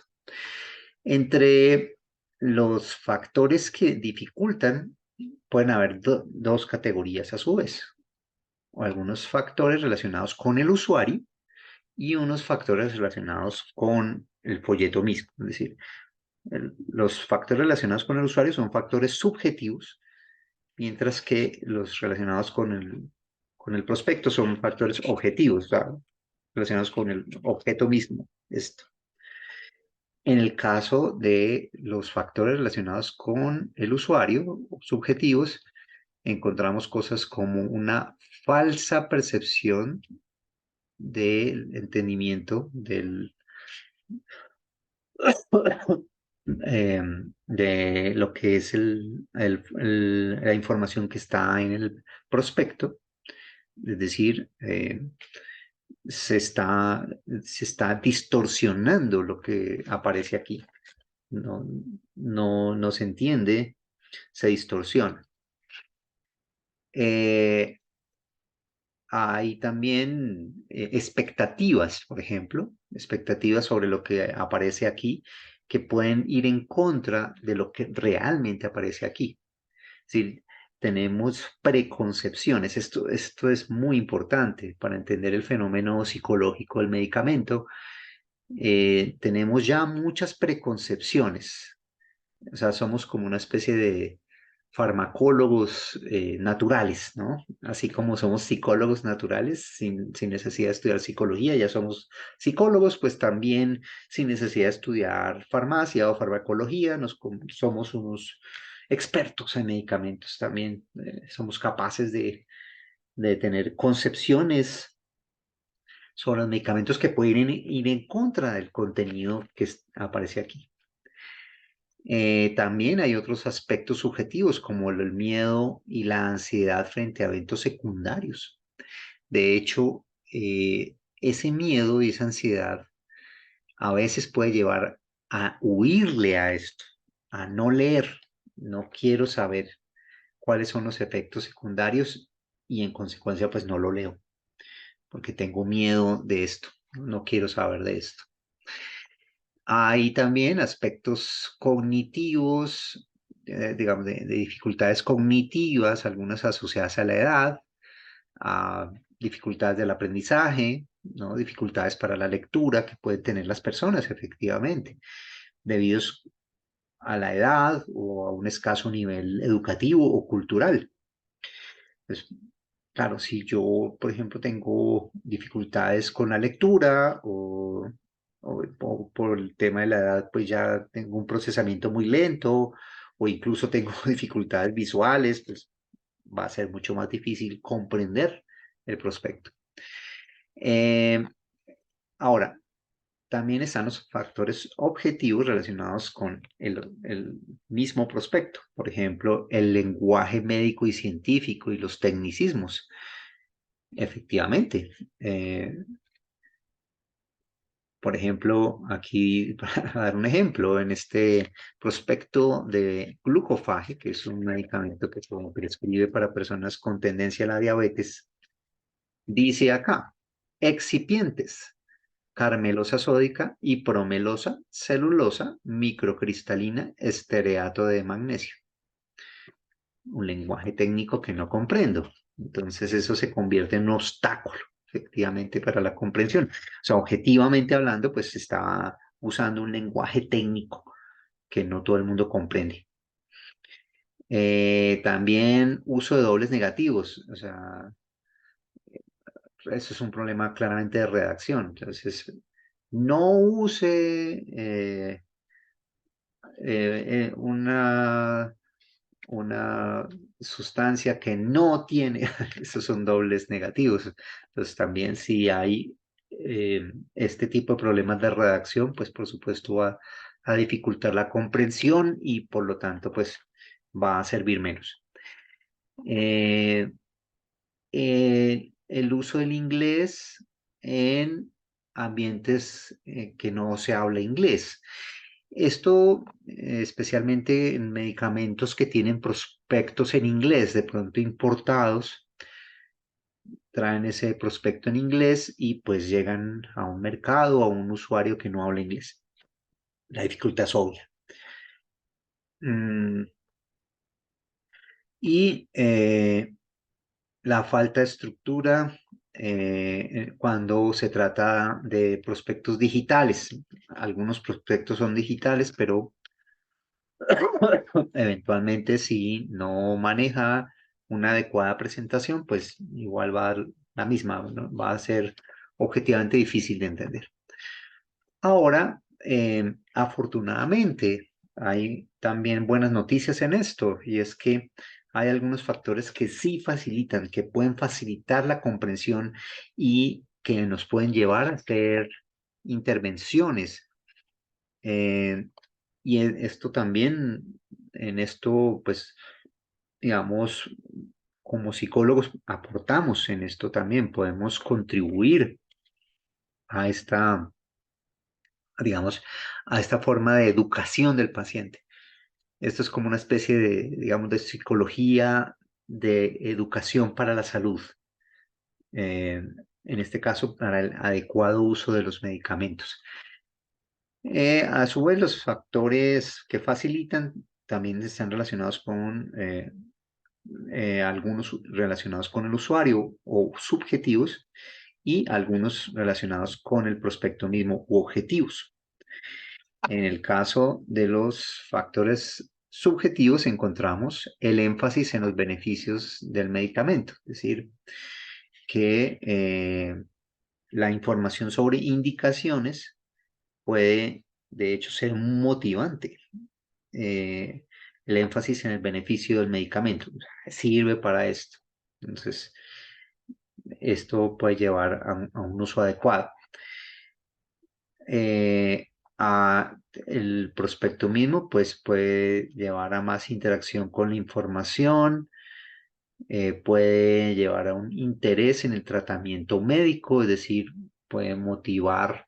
Entre los factores que dificultan, pueden haber dos categorías a su vez, o algunos factores relacionados con el usuario y unos factores relacionados con el folleto mismo. Es decir, los factores relacionados con el usuario son factores subjetivos, mientras que los relacionados con el prospecto son factores objetivos, o sea, relacionados con el objeto mismo. Esto. En el caso de los factores relacionados con el usuario, subjetivos, encontramos cosas como una falsa percepción del entendimiento de lo que es la información que está en el prospecto. Es decir, se está distorsionando lo que aparece aquí. No se entiende, se distorsiona. Hay también expectativas, por ejemplo, expectativas sobre lo que aparece aquí, que pueden ir en contra de lo que realmente aparece aquí. Es decir, tenemos preconcepciones. Esto es muy importante para entender el fenómeno psicológico del medicamento. Tenemos ya muchas preconcepciones. O sea, somos como una especie de farmacólogos naturales, ¿no? Así como somos psicólogos naturales sin necesidad de estudiar psicología, ya somos psicólogos, pues también sin necesidad de estudiar farmacia o farmacología, somos unos expertos en medicamentos también, somos capaces de tener concepciones sobre los medicamentos que pueden ir en contra del contenido que aparece aquí. También hay otros aspectos subjetivos como el miedo y la ansiedad frente a eventos secundarios. De hecho, ese miedo y esa ansiedad a veces puede llevar a huirle a esto, a no leer. No quiero saber cuáles son los efectos secundarios y en consecuencia pues no lo leo porque tengo miedo de esto. No quiero saber de esto. Hay también aspectos cognitivos, digamos, de dificultades cognitivas, algunas asociadas a la edad, a dificultades del aprendizaje, ¿no? Dificultades para la lectura que pueden tener las personas, efectivamente, debido a la edad o a un escaso nivel educativo o cultural. Pues, claro, si yo, por ejemplo, tengo dificultades con la lectura o por el tema de la edad, pues ya tengo un procesamiento muy lento o incluso tengo dificultades visuales, pues va a ser mucho más difícil comprender el prospecto. Eh, Ahora, también están los factores objetivos relacionados con el mismo prospecto. Por ejemplo, el lenguaje médico y científico y los tecnicismos. Efectivamente. Por ejemplo, aquí, para dar un ejemplo, en este prospecto de glucofage, que es un medicamento que se prescribe para personas con tendencia a la diabetes, dice acá, excipientes, carmelosa sódica y promelosa, celulosa, microcristalina, estereato de magnesio. Un lenguaje técnico que no comprendo. Entonces eso se convierte en un obstáculo, efectivamente, para la comprensión. O sea, objetivamente hablando, pues se está usando un lenguaje técnico que no todo el mundo comprende. También uso de dobles negativos, o sea, eso es un problema claramente de redacción. Entonces, no use una sustancia que no tiene, esos son dobles negativos. Entonces también si hay este tipo de problemas de redacción, pues por supuesto va a dificultar la comprensión y por lo tanto pues va a servir menos. Eh, el uso del inglés en ambientes que no se habla inglés. Esto, especialmente en medicamentos que tienen prospectos en inglés, de pronto importados, traen ese prospecto en inglés y pues llegan a un mercado, a un usuario que no habla inglés. La dificultad es obvia. Mm, y la falta de estructura cuando se trata de prospectos digitales. Algunos prospectos son digitales, pero eventualmente si no maneja una adecuada presentación, pues igual va a dar la misma, ¿no? Va a ser objetivamente difícil de entender. Ahora, afortunadamente, hay también buenas noticias en esto, y es que hay algunos factores que sí facilitan, que pueden facilitar la comprensión y que nos pueden llevar a hacer intervenciones. Eh, esto también, en esto, pues, digamos, como psicólogos aportamos en esto también, podemos contribuir a esta, digamos, a esta forma de educación del paciente. Esto es como una especie de, digamos, de psicología de educación para la salud. eh, en este caso, para el adecuado uso de los medicamentos. A su vez, los factores que facilitan también están relacionados con algunos relacionados con el usuario o subjetivos y algunos relacionados con el prospecto mismo u objetivos. En el caso de los factores subjetivos encontramos el énfasis en los beneficios del medicamento, es decir, que la información sobre indicaciones puede de hecho ser motivante. Eh, el énfasis en el beneficio del medicamento sirve para esto. Entonces, esto puede llevar a un uso adecuado. Eh, el prospecto mismo pues puede llevar a más interacción con la información, puede llevar a un interés en el tratamiento médico, es decir, puede motivar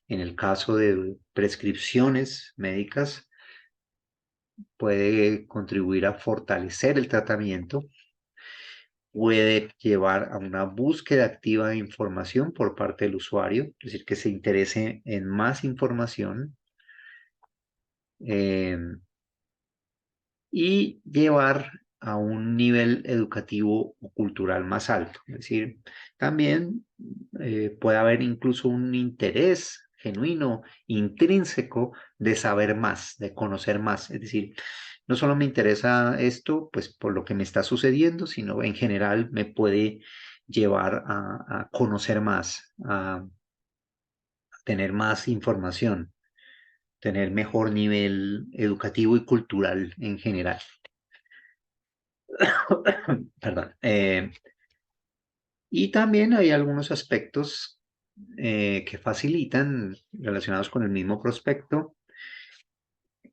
en el caso de prescripciones médicas, puede contribuir a fortalecer el tratamiento, puede llevar a una búsqueda activa de información por parte del usuario, es decir, que se interese en más información eh, y llevar a un nivel educativo o cultural más alto. Es decir, también puede haber incluso un interés genuino, intrínseco de saber más, de conocer más. Es decir, no solo me interesa esto, pues por lo que me está sucediendo, sino en general me puede llevar a conocer más, a tener más información, tener mejor nivel educativo y cultural en general. Perdón. Y también hay algunos aspectos que facilitan relacionados con el mismo prospecto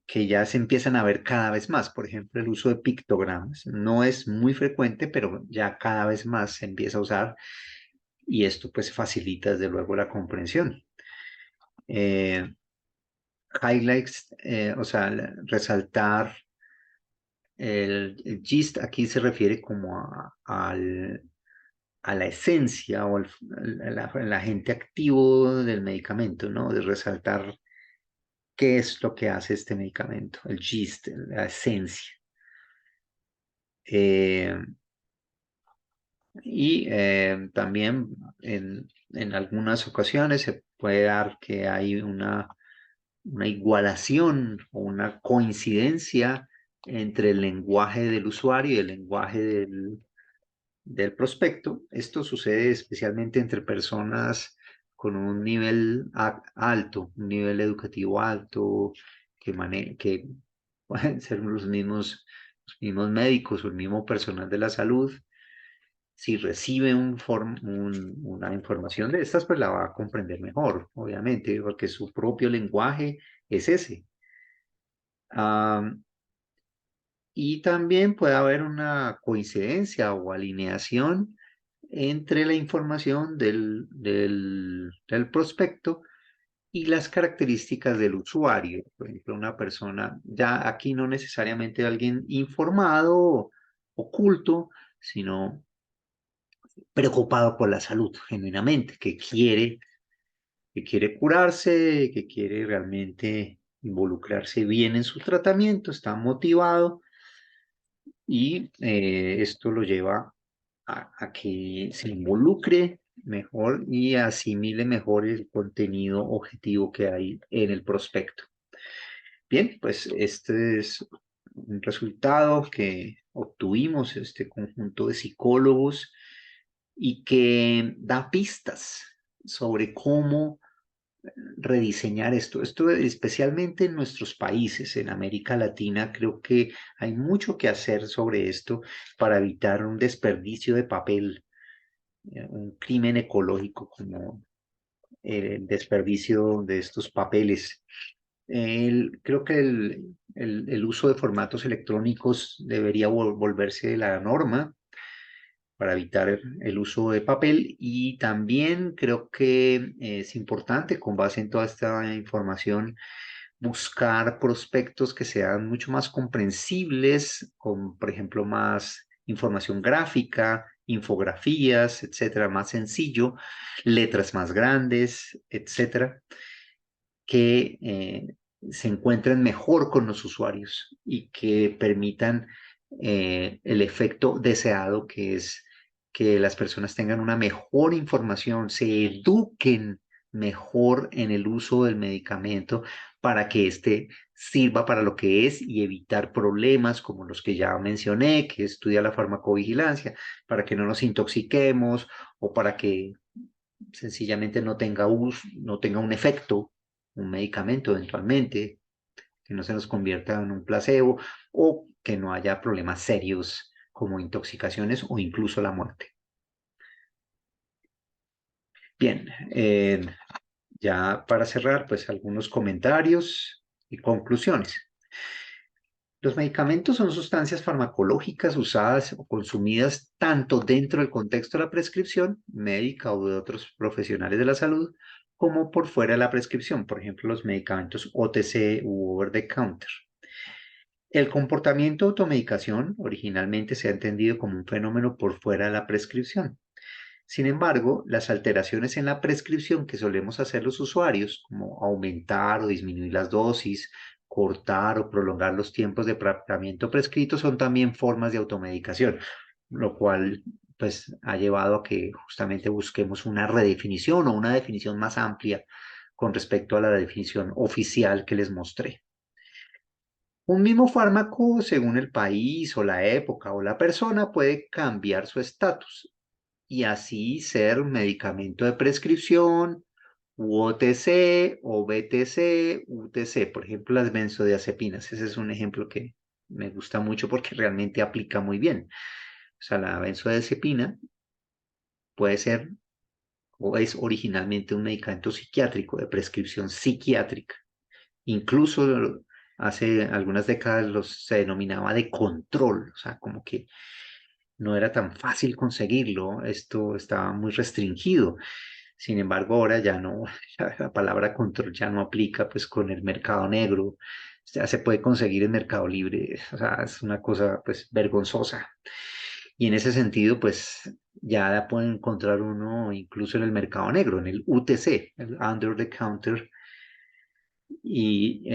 que ya se empiezan a ver cada vez más. Por ejemplo, el uso de pictogramas. No es muy frecuente, pero ya cada vez más se empieza a usar y esto pues facilita desde luego la comprensión. Eh, Highlights, o sea, resaltar el gist aquí se refiere como a la esencia o el agente activo del medicamento, ¿no? De resaltar qué es lo que hace este medicamento, el gist, la esencia. Eh, y también en algunas ocasiones se puede dar que hay una igualación o una coincidencia entre el lenguaje del usuario y el lenguaje del prospecto. Esto sucede especialmente entre personas con un nivel alto, un nivel educativo alto, que pueden ser los mismos médicos o el mismo personal de la salud. Si recibe una información de estas, pues la va a comprender mejor, obviamente, porque su propio lenguaje es ese. Y también puede haber una coincidencia o alineación entre la información del prospecto y las características del usuario. Por ejemplo, una persona, ya aquí no necesariamente alguien informado, oculto, sino preocupado por la salud, genuinamente, que quiere curarse, que quiere realmente involucrarse bien en su tratamiento, está motivado y esto lo lleva a que se involucre mejor y asimile mejor el contenido objetivo que hay en el prospecto. Bien, pues este es un resultado que obtuvimos este conjunto de psicólogos y que da pistas sobre cómo rediseñar esto. Esto especialmente en nuestros países, en América Latina, creo que hay mucho que hacer sobre esto para evitar un desperdicio de papel, un crimen ecológico como el desperdicio de estos papeles. Creo que el uso de formatos electrónicos debería volverse la norma para evitar el uso de papel y también creo que es importante, con base en toda esta información, buscar prospectos que sean mucho más comprensibles, con, por ejemplo, más información gráfica, infografías, etcétera, más sencillo, letras más grandes, etcétera, que se encuentren mejor con los usuarios y que permitan el efecto deseado, que es que las personas tengan una mejor información, se eduquen mejor en el uso del medicamento para que éste sirva para lo que es y evitar problemas como los que ya mencioné, que estudia la farmacovigilancia, para que no nos intoxiquemos o para que sencillamente no tenga un efecto, un medicamento eventualmente, que no se nos convierta en un placebo o que no haya problemas serios como intoxicaciones o incluso la muerte. Bien, ya para cerrar, pues algunos comentarios y conclusiones. Los medicamentos son sustancias farmacológicas usadas o consumidas tanto dentro del contexto de la prescripción médica o de otros profesionales de la salud, como por fuera de la prescripción, por ejemplo, los medicamentos OTC u over the counter. El comportamiento de automedicación originalmente se ha entendido como un fenómeno por fuera de la prescripción. Sin embargo, las alteraciones en la prescripción que solemos hacer los usuarios, como aumentar o disminuir las dosis, cortar o prolongar los tiempos de tratamiento prescrito, son también formas de automedicación, lo cual pues ha llevado a que justamente busquemos una redefinición o una definición más amplia con respecto a la definición oficial que les mostré. Un mismo fármaco, según el país o la época o la persona, puede cambiar su estatus y así ser medicamento de prescripción, u OTC o BTC, UTC, por ejemplo, las benzodiazepinas. Ese es un ejemplo que me gusta mucho porque realmente aplica muy bien. O sea, la benzodiazepina puede ser o es originalmente un medicamento psiquiátrico de prescripción psiquiátrica. Incluso hace algunas décadas se denominaba de control, o sea, como que no era tan fácil conseguirlo, esto estaba muy restringido. Sin embargo, ahora ya no, la palabra control ya no aplica pues con el mercado negro, ya se puede conseguir en Mercado Libre, o sea, es una cosa pues vergonzosa. Y en ese sentido, pues ya la puede encontrar uno incluso en el mercado negro, en el UTC, el Under the Counter, y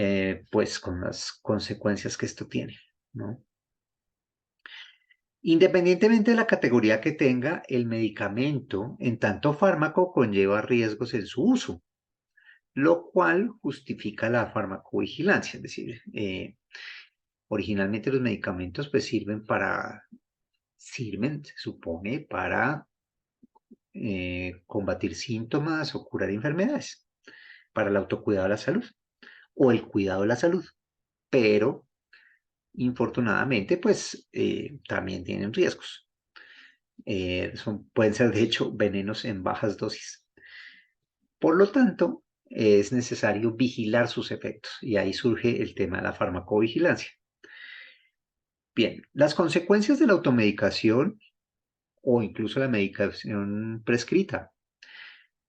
pues con las consecuencias que esto tiene, ¿no? Independientemente de la categoría que tenga, el medicamento, en tanto fármaco, conlleva riesgos en su uso, lo cual justifica la farmacovigilancia. Es decir, originalmente los medicamentos pues sirven, se supone, para combatir síntomas o curar enfermedades, para el autocuidado de la salud o el cuidado de la salud. Pero, infortunadamente, pues también tienen riesgos. Pueden ser, de hecho, venenos en bajas dosis. Por lo tanto, es necesario vigilar sus efectos y ahí surge el tema de la farmacovigilancia. Bien, las consecuencias de la automedicación o incluso la medicación prescrita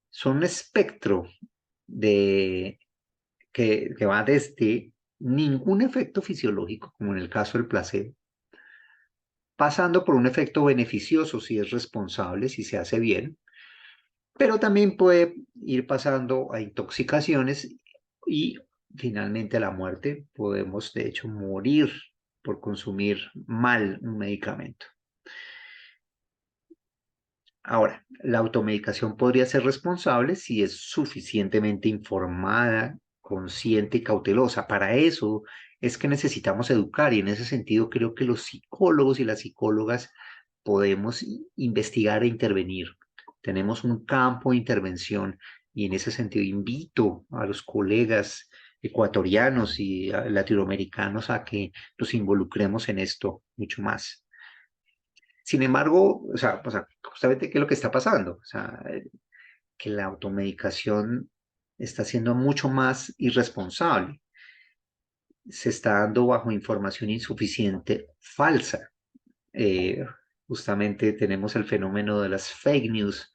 son un espectro de, que va desde ningún efecto fisiológico, como en el caso del placebo, pasando por un efecto beneficioso si es responsable, si se hace bien, pero también puede ir pasando a intoxicaciones y finalmente a la muerte. Podemos, de hecho, morir por consumir mal un medicamento. Ahora, la automedicación podría ser responsable si es suficientemente informada, consciente y cautelosa. Para eso es que necesitamos educar y en ese sentido creo que los psicólogos y las psicólogas podemos investigar e intervenir. Tenemos un campo de intervención y en ese sentido invito a los colegas ecuatorianos y latinoamericanos a que nos involucremos en esto mucho más. Sin embargo, o sea, justamente qué es lo que está pasando, o sea, que la automedicación está siendo mucho más irresponsable, se está dando bajo información insuficiente, falsa. Eh, Justamente tenemos el fenómeno de las fake news,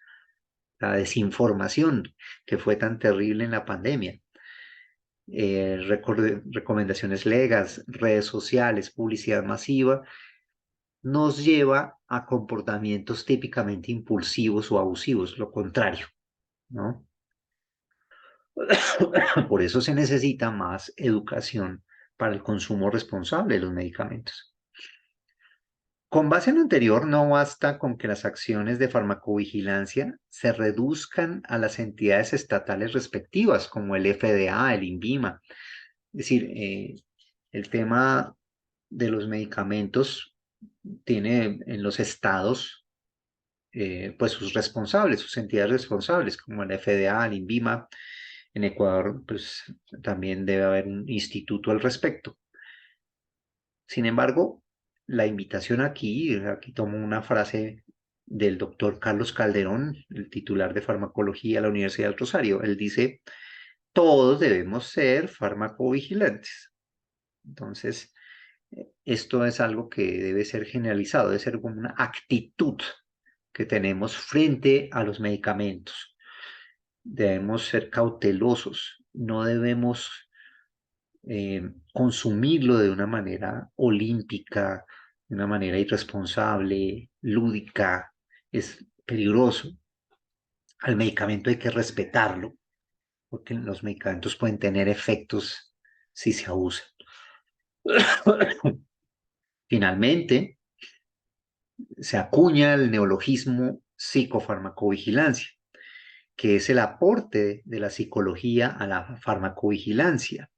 la desinformación que fue tan terrible en la pandemia. Recomendaciones legas, redes sociales, publicidad masiva, nos lleva a comportamientos típicamente impulsivos o abusivos, lo contrario, ¿no? Por eso se necesita más educación para el consumo responsable de los medicamentos. Con base en lo anterior, no basta con que las acciones de farmacovigilancia se reduzcan a las entidades estatales respectivas, como el FDA, el INVIMA. Es decir, el tema de los medicamentos tiene en los estados pues sus responsables, sus entidades responsables, como el FDA, el INVIMA. En Ecuador, pues también debe haber un instituto al respecto. Sin embargo, la invitación aquí tomo una frase del doctor Carlos Calderón, el titular de farmacología de la Universidad del Rosario. Él dice, todos debemos ser farmacovigilantes. Entonces, esto es algo que debe ser generalizado, debe ser como una actitud que tenemos frente a los medicamentos. Debemos ser cautelosos, no debemos consumirlo de una manera olímpica, de una manera irresponsable, lúdica, es peligroso. Al medicamento hay que respetarlo, porque los medicamentos pueden tener efectos si se abusan. Finalmente, se acuña el neologismo psicofarmacovigilancia, que es el aporte de la psicología a la farmacovigilancia.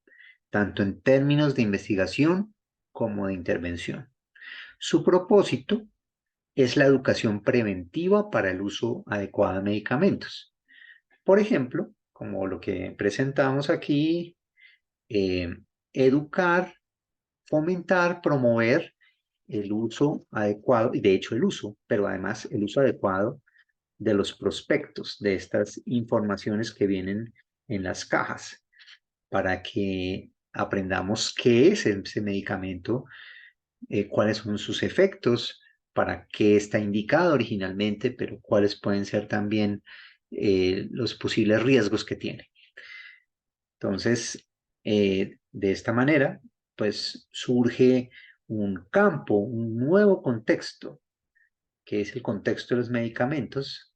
tanto en términos de investigación como de intervención. Su propósito es la educación preventiva para el uso adecuado de medicamentos. Por ejemplo, como lo que presentamos aquí, eh, educar, fomentar, promover el uso adecuado, y de hecho el uso, pero además el uso adecuado de los prospectos, de estas informaciones que vienen en las cajas, para que aprendamos qué es ese medicamento, cuáles son sus efectos, para qué está indicado originalmente, pero cuáles pueden ser también los posibles riesgos que tiene. Entonces, de esta manera, pues surge un campo, un nuevo contexto, que es el contexto de los medicamentos,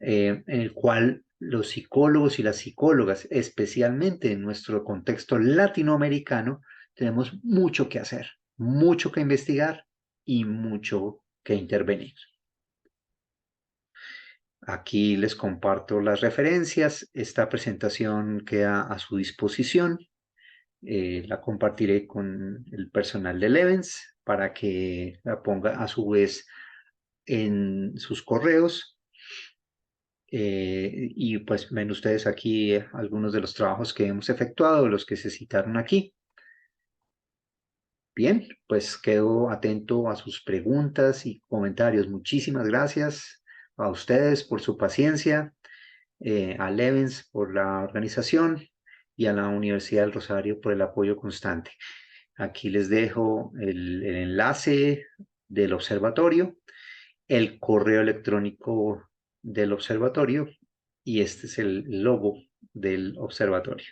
en el cual los psicólogos y las psicólogas, especialmente en nuestro contexto latinoamericano, tenemos mucho que hacer, mucho que investigar y mucho que intervenir. Aquí les comparto las referencias. Esta presentación queda a su disposición. La compartiré con el personal de Levens para que la ponga a su vez en sus correos. Y pues ven ustedes aquí algunos de los trabajos que hemos efectuado, los que se citaron aquí. Bien, pues quedo atento a sus preguntas y comentarios. Muchísimas gracias a ustedes por su paciencia, a Levens por la organización y a la Universidad del Rosario por el apoyo constante. Aquí les dejo el enlace del observatorio, el correo electrónico del observatorio y este es el logo del observatorio.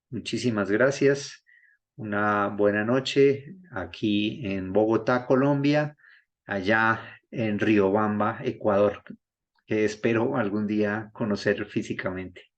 Muchísimas gracias. Una buena noche aquí en Bogotá, Colombia, allá en Riobamba, Ecuador, que espero algún día conocer físicamente.